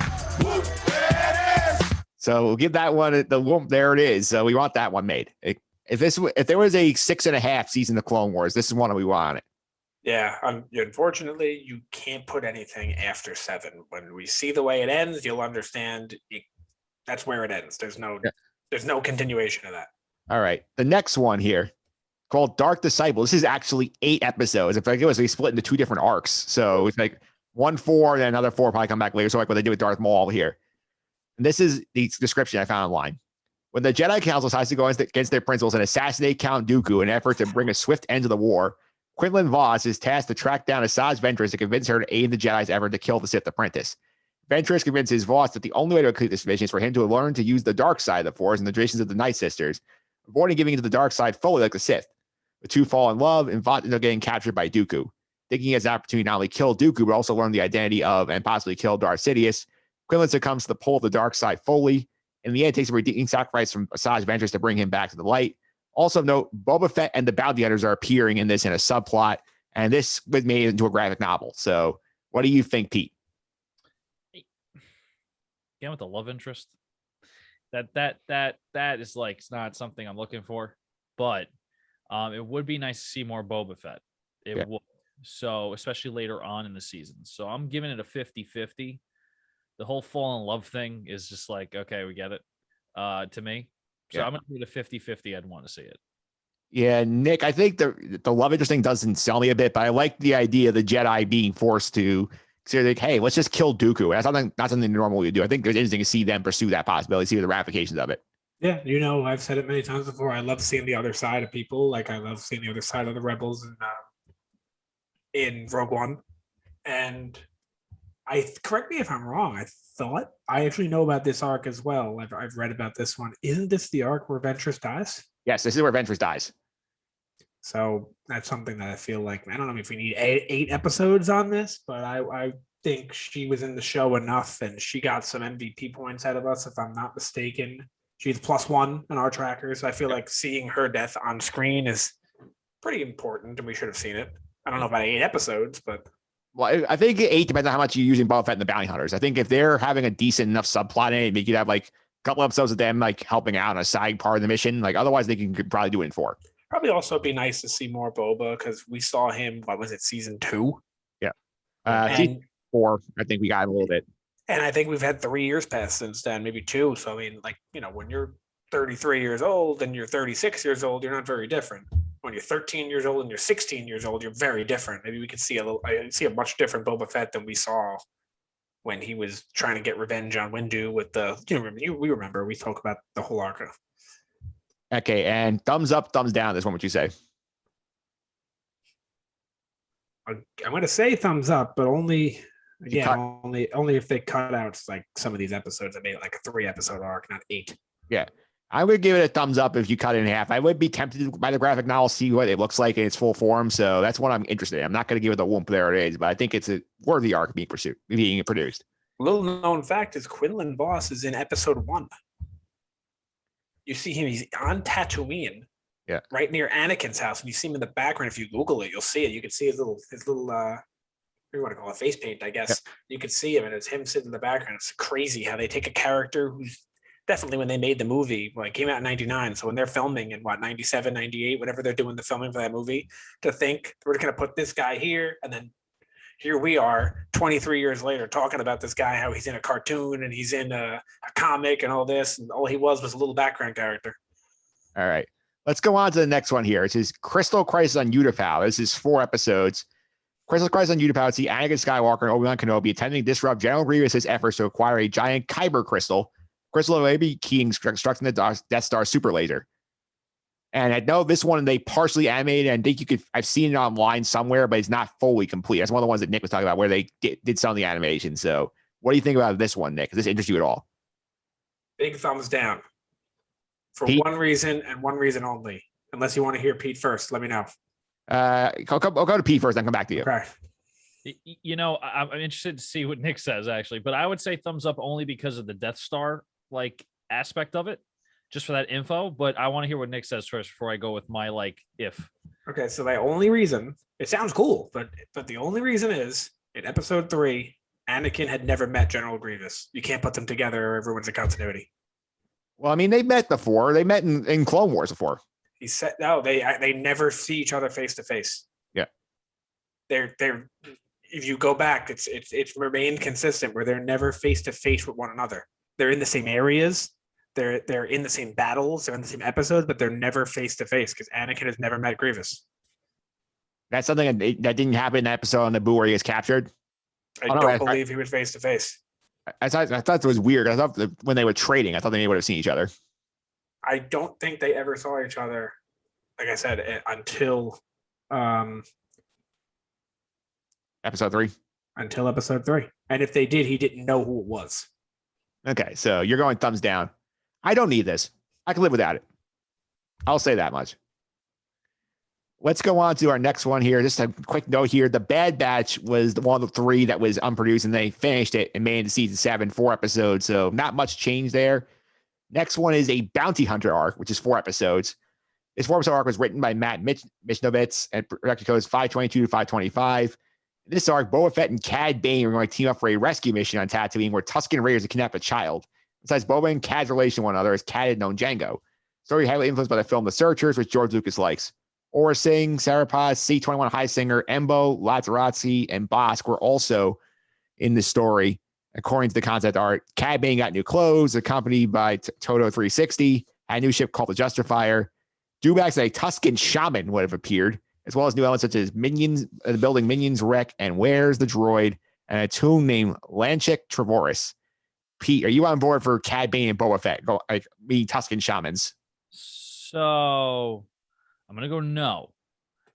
so we'll give that one the whoop. There it is. So we want that one made. If there was a 6.5 season of Clone Wars, this is one we want it. Yeah, unfortunately, you can't put anything after 7. When we see the way it ends, you'll understand that's where it ends. There's no continuation of that. All right. The next one here, called Dark Disciple. This is actually 8 episodes. If it was, we split into 2 different arcs. So it's like 1 4, then another 4 probably come back later. So like what they did with Darth Maul here. And this is the description I found online. When the Jedi Council decides to go against their principles and assassinate Count Dooku in an effort to bring a swift end to the war, Quinlan Voss is tasked to track down Asajj Ventress to convince her to aid the Jedi's effort to kill the Sith apprentice. Ventress convinces Voss that the only way to complete this mission is for him to learn to use the dark side of the Force and the traditions of the Night Sisters, avoiding giving into the dark side fully like the Sith. The two fall in love, and Voss ends up getting captured by Dooku. Thinking he has an opportunity to not only kill Dooku, but also learn the identity of and possibly kill Darth Sidious, Quinlan succumbs to the pull of the dark side fully. In the end, it takes a redeeming sacrifice from Asajj Ventress to bring him back to the light. Also note, Boba Fett and the Bounty Hunters are appearing in this in a subplot, and this was made into a graphic novel. So what do you think, Pete? Yeah, with the love interest. That is like, it's not something I'm looking for, but it would be nice to see more Boba Fett. It would. So, especially later on in the season. So I'm giving it a 50-50. The whole fall in love thing is just like, okay, we get it to me. So I'm going to give it a 50-50. I'd want to see it. Yeah, Nick, I think the love interest thing doesn't sell me a bit, but I like the idea of the Jedi being forced to say, like, hey, let's just kill Dooku. That's not something normally you do. I think there's interesting to see them pursue that possibility, see the ramifications of it. Yeah, I've said it many times before. I love seeing the other side of people. Like, I love seeing the other side of the rebels in Rogue One. And correct me if I'm wrong. I thought I actually know about this arc as well. I've read about this one. Isn't this the arc where Ventress dies? Yes, this is where Ventress dies. So that's something that I feel like, I don't know if we need 8 episodes on this, but I think she was in the show enough and she got some MVP points out of us, if I'm not mistaken. She's +1 in our trackers. So I feel like seeing her death on screen is pretty important and we should have seen it. I don't know about 8 episodes, but. Well, I think 8 depends on how much you're using Boba Fett and the Bounty Hunters. I think if they're having a decent enough subplot in it, you could have like a couple episodes of them like helping out on a side part of the mission. Like otherwise they could probably do it in 4. Probably also be nice to see more Boba because we saw him, what was it, season 2? Yeah. Season 4, I think we got a little bit. And I think we've had 3 years pass since then, maybe 2. So, I mean, like, when you're 33 years old and you're 36 years old, you're not very different. When you're 13 years old and you're 16 years old, you're very different. Maybe we could see I see a much different Boba Fett than we saw when he was trying to get revenge on Windu with the, we remember, we talked about the whole arc. Okay, and thumbs up, thumbs down. This one, what you say? I'm going to say thumbs up, but only if they cut out like some of these episodes that made it like a 3-episode arc, not 8. Yeah, I would give it a thumbs up if you cut it in half. I would be tempted by the graphic novel, see what it looks like in its full form. So that's what I'm interested in. I'm not going to give it the whoop. There it is, but I think it's a worthy arc being produced. Little known fact is Quinlan Voss is in episode 1. You see him, he's on Tatooine. Yeah. Right near Anakin's house. And you see him in the background. If you Google it, you'll see it. You can see his little what do you want to call it? Face paint, I guess. Yeah. You can see him, and it's him sitting in the background. It's crazy how they take a character who's definitely, when they made the movie, well, it came out in 99. So when they're filming in 97, 98, whatever they're doing the filming for that movie, to think we're going to put this guy here, and then here we are 23 years later talking about this guy, how he's in a cartoon and he's in a comic and all this, and all he was a little background character. All right. Let's go on to the next one here. It says Crystal Crisis on Utapau. This is 4 episodes. Crystal Crisis on Utapau. See Anakin Skywalker and Obi-Wan Kenobi attempting to disrupt General Grievous's efforts to acquire a giant Kyber crystal. Crystal may be key in constructing the Death Star super laser. And I know this one they partially animated. And I think I've seen it online somewhere, but it's not fully complete. That's one of the ones that Nick was talking about where they did some of the animation. So what do you think about this one, Nick? Does this interest you at all? Big thumbs down. For Pete? One reason and one reason only. Unless you want to hear Pete first, let me know. I'll go to Pete first, then come back to you. Okay. You know, I'm interested to see what Nick says, actually, but I would say thumbs up only because of the Death Star aspect of it, just for that info. But I want to hear what Nick says first before I go with my if. Okay, so the only reason, it sounds cool, but the only reason is in episode 3, Anakin had never met General Grievous. You can't put them together, or everyone's in continuity. Well, I mean, they met before. They met in Clone Wars before. He said, no, they never see each other face to face. Yeah. They're if you go back, it's remained consistent where they're never face to face with one another. They're in the same areas. They're in the same battles. They're in the same episodes, but they're never face to face because Anakin has never met Grievous. That's something that didn't happen in the episode on Naboo where he gets captured. I don't believe he was face to face. I thought it was weird. I thought when they were trading, I thought they would have seen each other. I don't think they ever saw each other, like I said, until episode 3. Until episode 3. And if they did, he didn't know who it was. Okay, so you're going thumbs down. I don't need this. I can live without it. I'll say that much. Let's go on to our next one here. Just a quick note here. The Bad Batch was the one of the 3 that was unproduced, and they finished it and made it to season 7, 4 episodes. So not much change there. Next one is a Bounty Hunter arc, which is 4 episodes. This 4-episode arc was written by Matt Michnovitz and production codes 522 to 525. In this arc, Boba Fett and Cad Bane are going to team up for a rescue mission on Tatooine where Tusken Raiders have kidnapped a child. Besides Boba and Cad's relation to one another, as Cad had known Django. Story heavily influenced by the film The Searchers, which George Lucas likes. Aura Singh, Sarah Paz, C-21 High Singer, Embo, Lazzarazzi, and Bosk were also in the story. According to the concept art, Cad Bane got new clothes, accompanied by Toto 360, had a new ship called the Justifier. Dewbacks and a Tusken shaman would have appeared, as well as new elements such as Minions, the building Minions Wreck, and Where's the Droid, and a tune named Lanchik Trevoris. Pete, are you on board for Cad Bane and Boba Fett, being Tusken shamans? So I'm going to go no.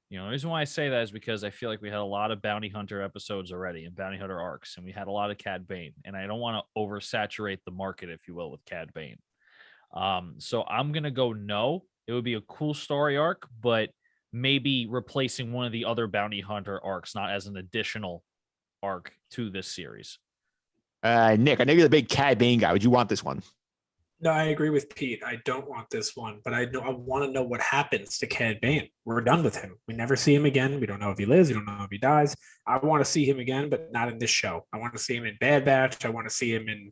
You know, the reason why I say that is because I feel like we had a lot of Bounty Hunter episodes already and Bounty Hunter arcs, and we had a lot of Cad Bane, and I don't want to oversaturate the market, if you will, with Cad Bane. So I'm going to go no. It would be a cool story arc, but maybe replacing one of the other Bounty Hunter arcs, not as an additional arc to this series. Nick, I know you're the big Cad Bane guy. Would you want this one? No, I agree with Pete. I don't want this one, but I want to know what happens to Cad Bane. We're done with him. We never see him again. We don't know if he lives. We don't know if he dies. I want to see him again, but not in this show. I want to see him in Bad Batch. I want to see him in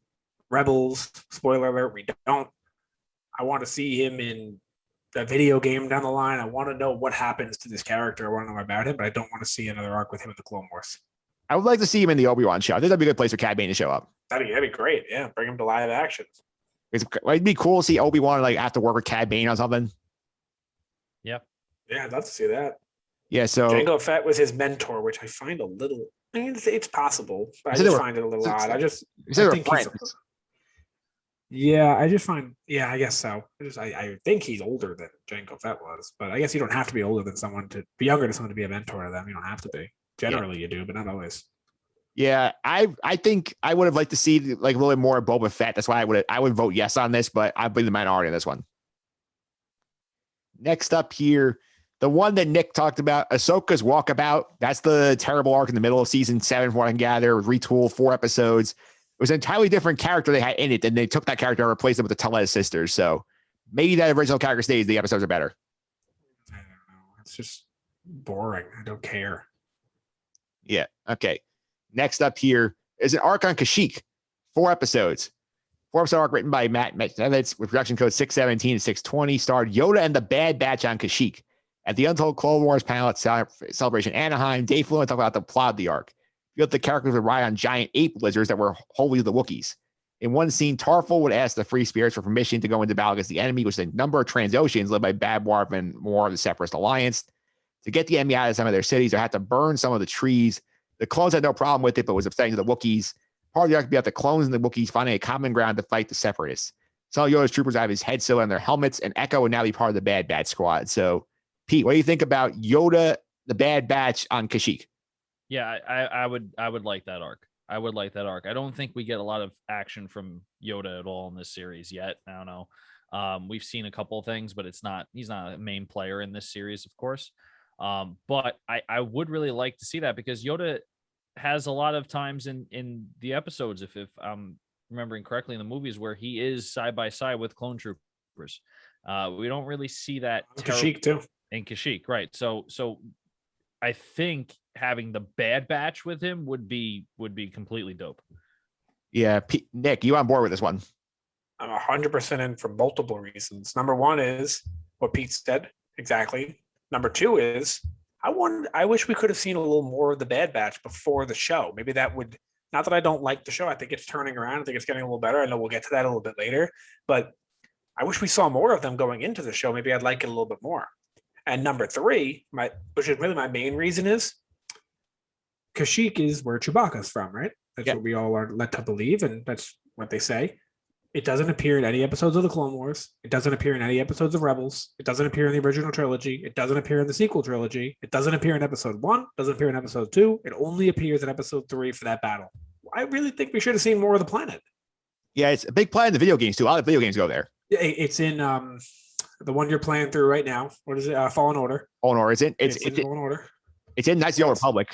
Rebels. Spoiler alert, we don't. I want to see him in the video game down the line. I want to know what happens to this character. I want to know about him, but I don't want to see another arc with him in the Clone Wars. I would like to see him in the Obi-Wan show. I think that'd be a good place for Cad Bane to show up. That'd be great. Yeah, bring him to live action. It'd be cool to see Obi-Wan have to work with Cad Bane or something. Yeah. Yeah, I'd love to see that. Yeah, so Jango Fett was his mentor, which I find a little. I mean, it's possible, but I just find it a little odd. I think he's. Yeah, I just find. Yeah, I guess so. I think he's older than Jango Fett was, but I guess you don't have to be older than someone to be younger than someone to be a mentor to them. You don't have to be. Generally, you do, but not always. Yeah, I think I would have liked to see a little bit more of Boba Fett. That's why I would vote yes on this, but I'd be the minority on this one. Next up here, the one that Nick talked about, Ahsoka's Walkabout. That's the terrible arc in the middle of season 7, from what I can gather. Retool 4 episodes. was an entirely different character they had in it, and they took that character and replaced it with the Telez sisters. So maybe that original character stays. The episodes are better. I don't know. It's just boring. I don't care. Yeah. Okay. Next up here is an arc on Kashyyyk. 4 episodes. 4-episode arc written by Matt Metcalf with production code 617 and 620. Starred Yoda and the Bad Batch on Kashyyyk. At the Untold Clone Wars panel at Celebration Anaheim, Dave Filoni talked about the plot of the arc. The characters would ride on giant ape lizards that were wholly the Wookiees. In one scene, Tarful would ask the free spirits for permission to go into battle against the enemy, which is a number of Transoceans led by Babwarf and more of the Separatist Alliance. To get the enemy out of some of their cities, they had to burn some of the trees. The clones had no problem with it, but was upsetting to the Wookiees. Part of the arc would be about the clones and the Wookiees finding a common ground to fight the Separatists. Some of Yoda's troopers have his head still on their helmets, and Echo would now be part of the Bad Batch squad. So, Pete, what do you think about Yoda, the Bad Batch on Kashyyyk? Yeah, I would like that arc. I would like that arc. I don't think we get a lot of action from Yoda at all in this series yet. I don't know. We've seen a couple of things, but he's not a main player in this series, of course. But I would really like to see that, because Yoda has a lot of times in the episodes, if I'm remembering correctly, in the movies where he is side by side with clone troopers. We don't really see that. Kashyyyk too. And Kashyyyk, right? So I think having the Bad Batch with him would be completely dope. Yeah, Nick, you on board with this one? I'm 100% in for multiple reasons. Number one is what Pete said exactly. Number two is I wish we could have seen a little more of the Bad Batch before the show. Maybe that would, not that I don't like the show. I think it's turning around. I think it's getting a little better. I know we'll get to that a little bit later, but I wish we saw more of them going into the show. Maybe I'd like it a little bit more. And number three, which is really my main reason, is Kashyyyk is where Chewbacca's from, right? That's what we all are led to believe, and that's what they say. It doesn't appear in any episodes of the Clone Wars. It doesn't appear in any episodes of Rebels. It doesn't appear in the original trilogy. It doesn't appear in the sequel trilogy. It doesn't appear in episode 1. Doesn't appear in episode 2. It only appears in episode 3 for that battle. I really think we should have seen more of the planet. Yeah, it's a big planet in the video games too. A lot of video games go there. It's in the one you're playing through right now. What is it? Fallen Order. Fallen Order. It's in Fallen Order. It's in Knights of the Old Republic.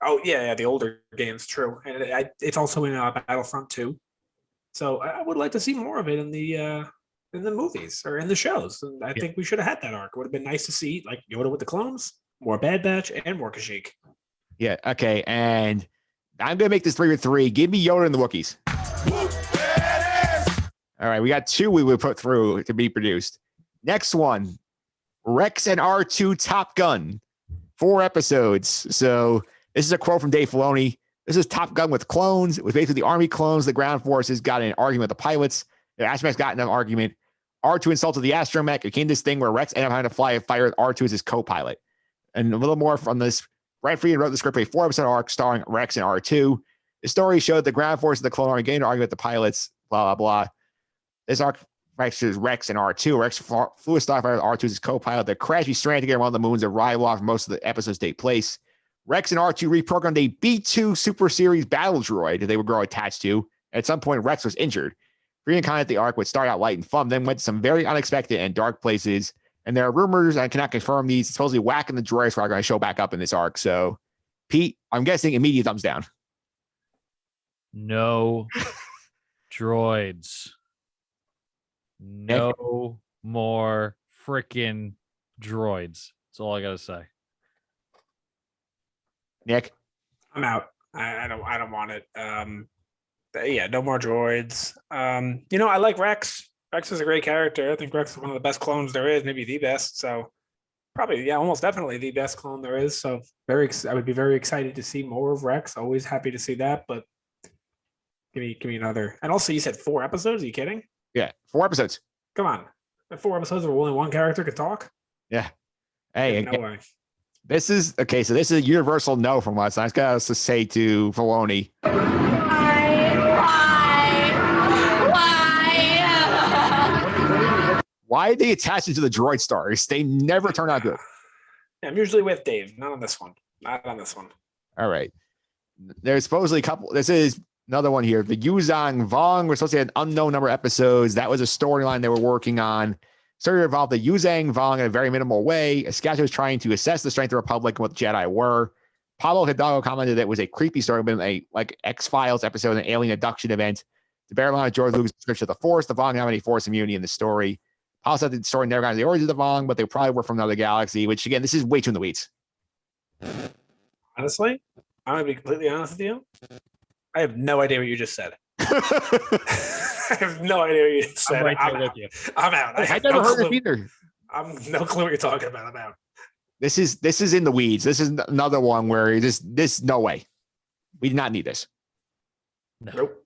Oh yeah, the older games, true, and it's also in Battlefront 2. So I would like to see more of it in the movies or in the shows. And I think we should have had that arc. It would have been nice to see, like, Yoda with the clones, more Bad Batch, and more Kashyyyk. Yeah. Okay. And I'm gonna make this 3-3. Give me Yoda and the Wookiees. All right, we got 2 we would put through to be produced. Next one, Rex and R2 Top Gun, 4 episodes. So this is a quote from Dave Filoni. This is Top Gun with clones. It was basically the Army clones. The ground forces got in an argument with the pilots. The astromechs got in an argument. R2 insulted the astromech. It became this thing where Rex ended up having to fly a fighter with R2 as his co-pilot. And a little more from this. Brad Friedman wrote the script for a 4-episode arc starring Rex and R2. The story showed the ground forces of the clone army getting to argue with the pilots, blah, blah, blah. This arc features Rex and R2. Rex flew a starfighter with R2 as his co-pilot. They crashed, stranded together on one of the moons of Ryloth. Most of the episodes take place. Rex and R2 reprogrammed a B2 Super Series battle droid that they would grow attached to. At some point, Rex was injured. Free and kind at the arc would start out light and fun, then went to some very unexpected and dark places. And there are rumors, I cannot confirm these, supposedly whacking the droids are going to show back up in this arc. So, Pete, I'm guessing immediate thumbs down. No droids. No more freaking droids. That's all I got to say. Nick, I'm out. I don't want it. Yeah, no more droids. I like Rex. Rex is a great character. I think Rex is one of the best clones there is, maybe the best. So probably, yeah, almost definitely the best clone there is. So I would be very excited to see more of Rex. Always happy to see that. But give me another. And also, you said 4 episodes. Are you kidding? Yeah, 4 episodes. Come on, 4 episodes where only one character could talk. Yeah. Hey, no way. This is okay. So this is a universal no from us. I just got to say to Filoni. Why are they attaching to the droid stars? They never turn out good. Yeah, I'm usually with Dave. Not on this one. All right. There's supposedly a couple. This is another one here. The Yuzang Vong. We're supposed to have an unknown number of episodes. That was a storyline they were working on. Story involved the Yuzang Vong in a very minimal way. Escato was trying to assess the strength of the Republic and what the Jedi were. Pablo Hidalgo commented that it was a creepy story, but a like X-Files episode, an alien abduction event. The bear line of George Lucas' description of the Force. The Vong have any Force immunity in the story. Pablo said the story never got into the origins of the Vong, but they probably were from another galaxy, which again, this is way too in the weeds. Honestly, I'm going to be completely honest with you. I have no idea what you just said. I have no idea what you just said. I'm out. I never heard it either. I'm no clue what you're talking about. I'm out. This is in the weeds. This is another one where this no way. We did not need this. Nope.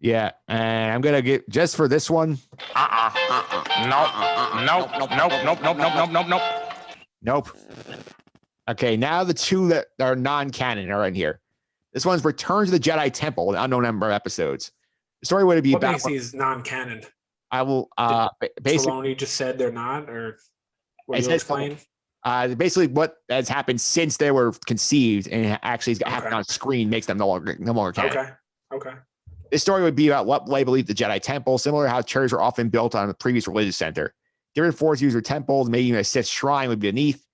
Yeah, and I'm gonna get just for this one. Nope. Okay, now the two that are non-canon are in here. This one's Return to the Jedi Temple, an unknown number of episodes. The story would be what about. Makes these non-canon? I will basically. Filoni just said they're not, or what you explain? Basically, what has happened since they were conceived and actually happened on screen makes them no longer canon. Okay. This story would be about what they believe the Jedi Temple, similar to how churches were often built on the previous religious center. Different Force user temples, maybe even a Sith shrine would be beneath.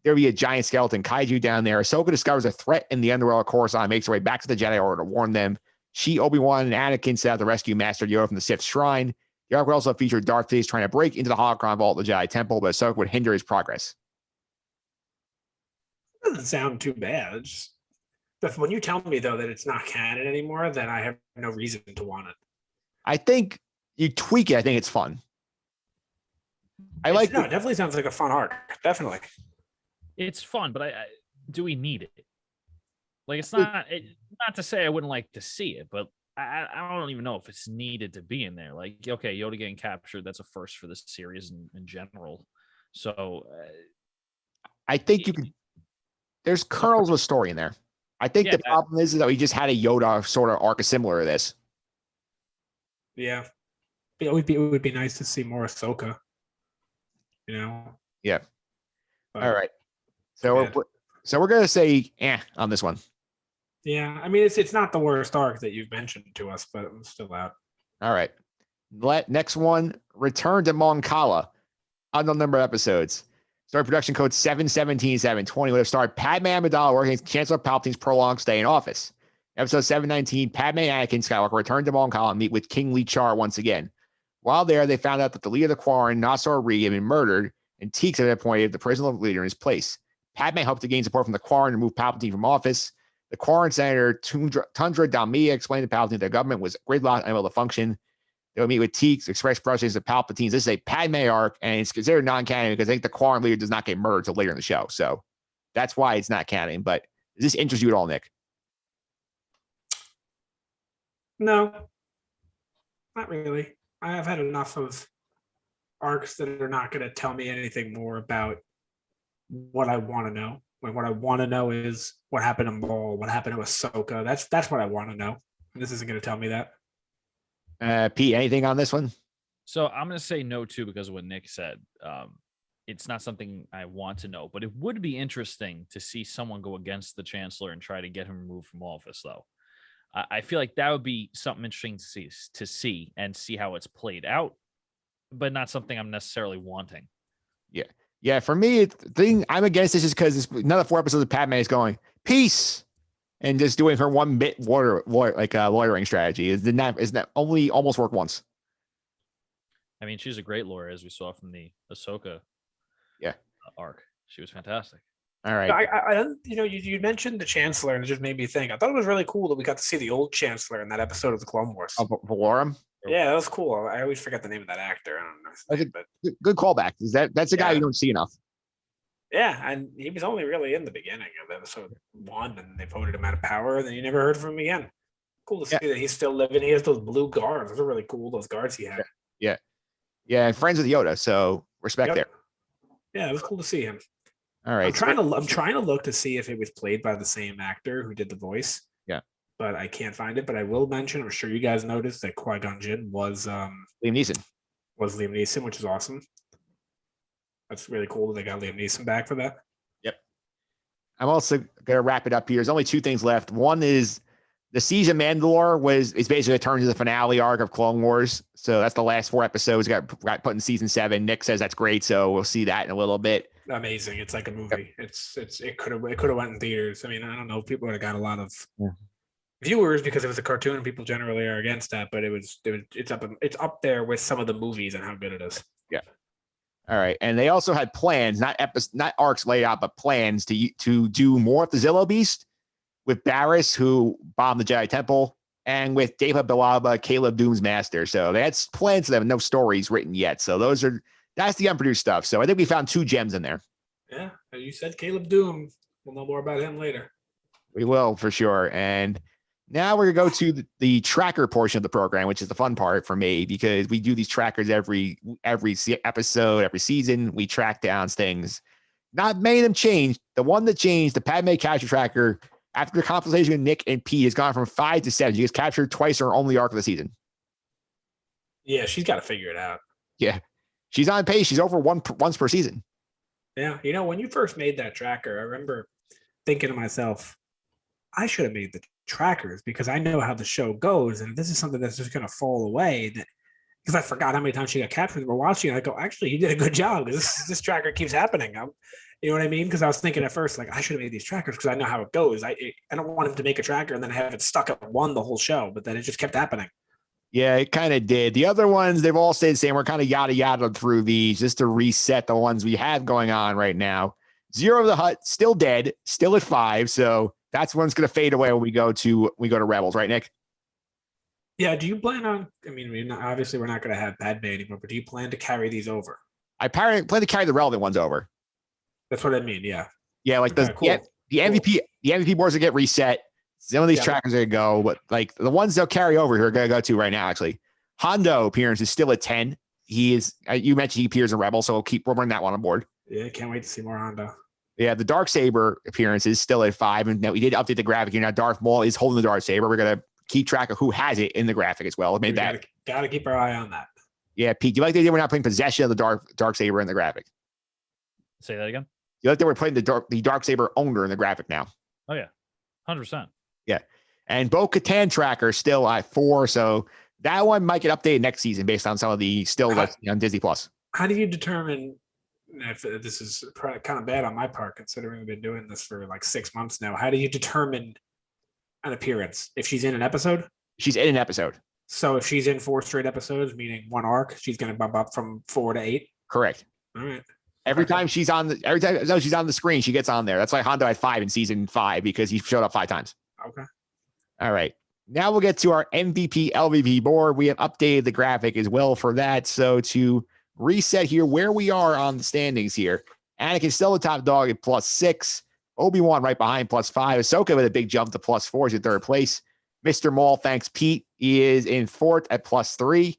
There would be a giant skeleton kaiju down there. Ahsoka discovers a threat in the underworld of Coruscant and makes her way back to the Jedi Order to warn them. She, Obi-Wan, and Anakin set out to rescue Master Yoda from the Sith shrine. The arc would also feature Darth Sidious trying to break into the holocron vault of the Jedi Temple, but Ahsoka would hinder his progress. Doesn't sound too bad. But when you tell me though that it's not canon anymore, then I have no reason to want it. I think you tweak it. I think it's fun. It definitely sounds like a fun arc. Definitely, it's fun. But do we need it? Like, it's not to say I wouldn't like to see it, but I don't even know if it's needed to be in there. Like, okay, Yoda getting captured, that's a first for this series in general. So I think you can. There's kernels of a story in there. I think the problem is that we just had a Yoda sort of arc similar to this. Yeah. It would be nice to see more Ahsoka. You know? Yeah. But, all right. So we're gonna say on this one. Yeah, I mean it's not the worst arc that you've mentioned to us, but I'm still out. All right. Next one, Return to Mon Cala. Unknown number of episodes. Story production code 717-720 would have starred Padme Amidala working against Chancellor Palpatine's prolonged stay in office. Episode 719, Padme and Anakin Skywalker return to Mon Cala and meet with King Lee Char once again. While there, they found out that the leader of the Quarren, Nassar Ree, had been murdered, and Teeks had been appointed the prison leader in his place. Padme hoped to gain support from the Quarren to remove Palpatine from office. The Quarren Senator Tundra Dalmia explained to Palpatine that the government was gridlocked and unable to function. They would meet with Teeks, express frustrations of Palpatine's. This is a Padme arc, and it's considered non-canon because I think the Quarren leader does not get murdered until later in the show. So that's why it's not canon. But does this interest you at all, Nick? No, not really. I have had enough of arcs that are not going to tell me anything more about what I want to know. Like, what I want to know is what happened to Maul, what happened to Ahsoka. That's what I want to know. This isn't going to tell me that. Pete, anything on this one? So I'm going to say no, too, because of what Nick said. It's not something I want to know, but it would be interesting to see someone go against the Chancellor and try to get him removed from office, though. I feel like that would be something interesting to see and see how it's played out, but not something I'm necessarily wanting. Yeah. For me, the thing I'm against this is because it's another 4 episodes of Padme is going peace and just doing her 1 bit lawyering strategy. Isn't that only almost worked once? I mean, she's a great lawyer, as we saw from the Ahsoka arc. She was fantastic. All right. You mentioned the Chancellor, and it just made me think. I thought it was really cool that we got to see the old Chancellor in that episode of the Clone Wars. Oh, Valorum? Yeah, that was cool. I always forget the name of that actor. I don't know. Good callback. That's a guy you don't see enough. Yeah, and he was only really in the beginning of episode 1, and they voted him out of power, and then you never heard from him again. Cool to see that he's still living. He has those blue guards. Those are really cool, those guards he had. Yeah, and friends with Yoda, so respect there. Yeah, it was cool to see him. All right. I'm trying to look to see if it was played by the same actor who did the voice. Yeah. But I can't find it. But I will mention, I'm sure you guys noticed that Qui-Gon Jinn was Liam Neeson. Was Liam Neeson, which is awesome. That's really cool that they got Liam Neeson back for that. Yep. I'm also gonna wrap it up here. There's only 2 things left. One is the Siege of Mandalore is basically a turn to the finale arc of Clone Wars. So that's the last 4 episodes got put in season 7. Nick says that's great, so we'll see that in a little bit. amazing. It's like a movie. It could have went in theaters. I mean, I don't know if people would have got a lot of viewers because it was a cartoon and people generally are against that, but it's up there with some of the movies and how good it is. Yeah. All right. And they also had plans, not arcs laid out, but plans to do more of the Zillow Beast with Barris, who bombed the Jedi Temple, and with Deva Bilaba, Caleb Doom's master. So they had plans for them, no stories written yet. So that's the unproduced stuff. So I think we found 2 gems in there. Yeah. You said Caleb Doom. We'll know more about him later. We will, for sure. And now we're going to go to the tracker portion of the program, which is the fun part for me, because we do these trackers every episode, every season. We track down things. Not many of them changed. The one that changed, the Padme capture tracker, after the conversation with Nick and Pete, has gone from 5 to 7. She gets captured twice in her only arc of the season. Yeah, she's got to figure it out. Yeah. She's on pace. She's over once per season. Yeah. You know, when you first made that tracker, I remember thinking to myself, I should have made the trackers because I know how the show goes. And this is something that's just going to fall away. Because I forgot how many times she got captured. We're watching and I go, actually, you did a good job because this tracker keeps happening. You know what I mean? Because I was thinking at first, like, I should have made these trackers because I know how it goes. I don't want him to make a tracker and then have it stuck at 1 the whole show, but then it just kept happening. Yeah, it kind of did. The other ones, they've all stayed the same. We're kind of yada through these just to reset the ones we have going on right now. Zero of the Hutt, still dead, still at 5. So that's one's going to fade away when we go to Rebels, right, Nick? Yeah. Do you plan on? I mean, obviously we're not going to have Padme anymore, but do you plan to carry these over? I plan to carry the relevant ones over. That's what I mean. Yeah. Yeah, like the MVP boards will get reset. Some of these trackers are going to go, but like the ones they'll carry over here are going to go to right now, actually. Hondo appearance is still at 10. He is, you mentioned he appears in Rebel, so we'll bring that one on board. Yeah, can't wait to see more Hondo. Yeah, the Darksaber appearance is still at 5. And now we did update the graphic here. Now Darth Maul is holding the Darksaber. We're going to keep track of who has it in the graphic as well. Got to keep our eye on that. Yeah, Pete, do you like the idea we're not putting possession of the Darksaber in the graphic? Say that again? You like that we're putting the Darksaber owner in the graphic now? Oh, yeah. 100%. Yeah. And Bo-Katan tracker still at 4. So that one might get updated next season based on some of the on Disney Plus. How do you determine if this is kind of bad on my part, considering we've been doing this for like 6 months now? How do you determine an appearance? If she's in an episode? She's in an episode. So if she's in 4 straight episodes, meaning 1 arc, she's going to bump up from 4 to 8? Correct. All right. Every time she's on the screen, she gets on there. That's why Hondo had 5 in season 5 because he showed up 5 times. Okay. All right. Now we'll get to our MVP, LVP board. We have updated the graphic as well for that. So to reset here where we are on the standings here, Anakin's still the top dog at +6. Obi-Wan right behind +5. Ahsoka with a big jump to +4 is in 3rd place. Mr. Maul, thanks Pete, he is in 4th at +3.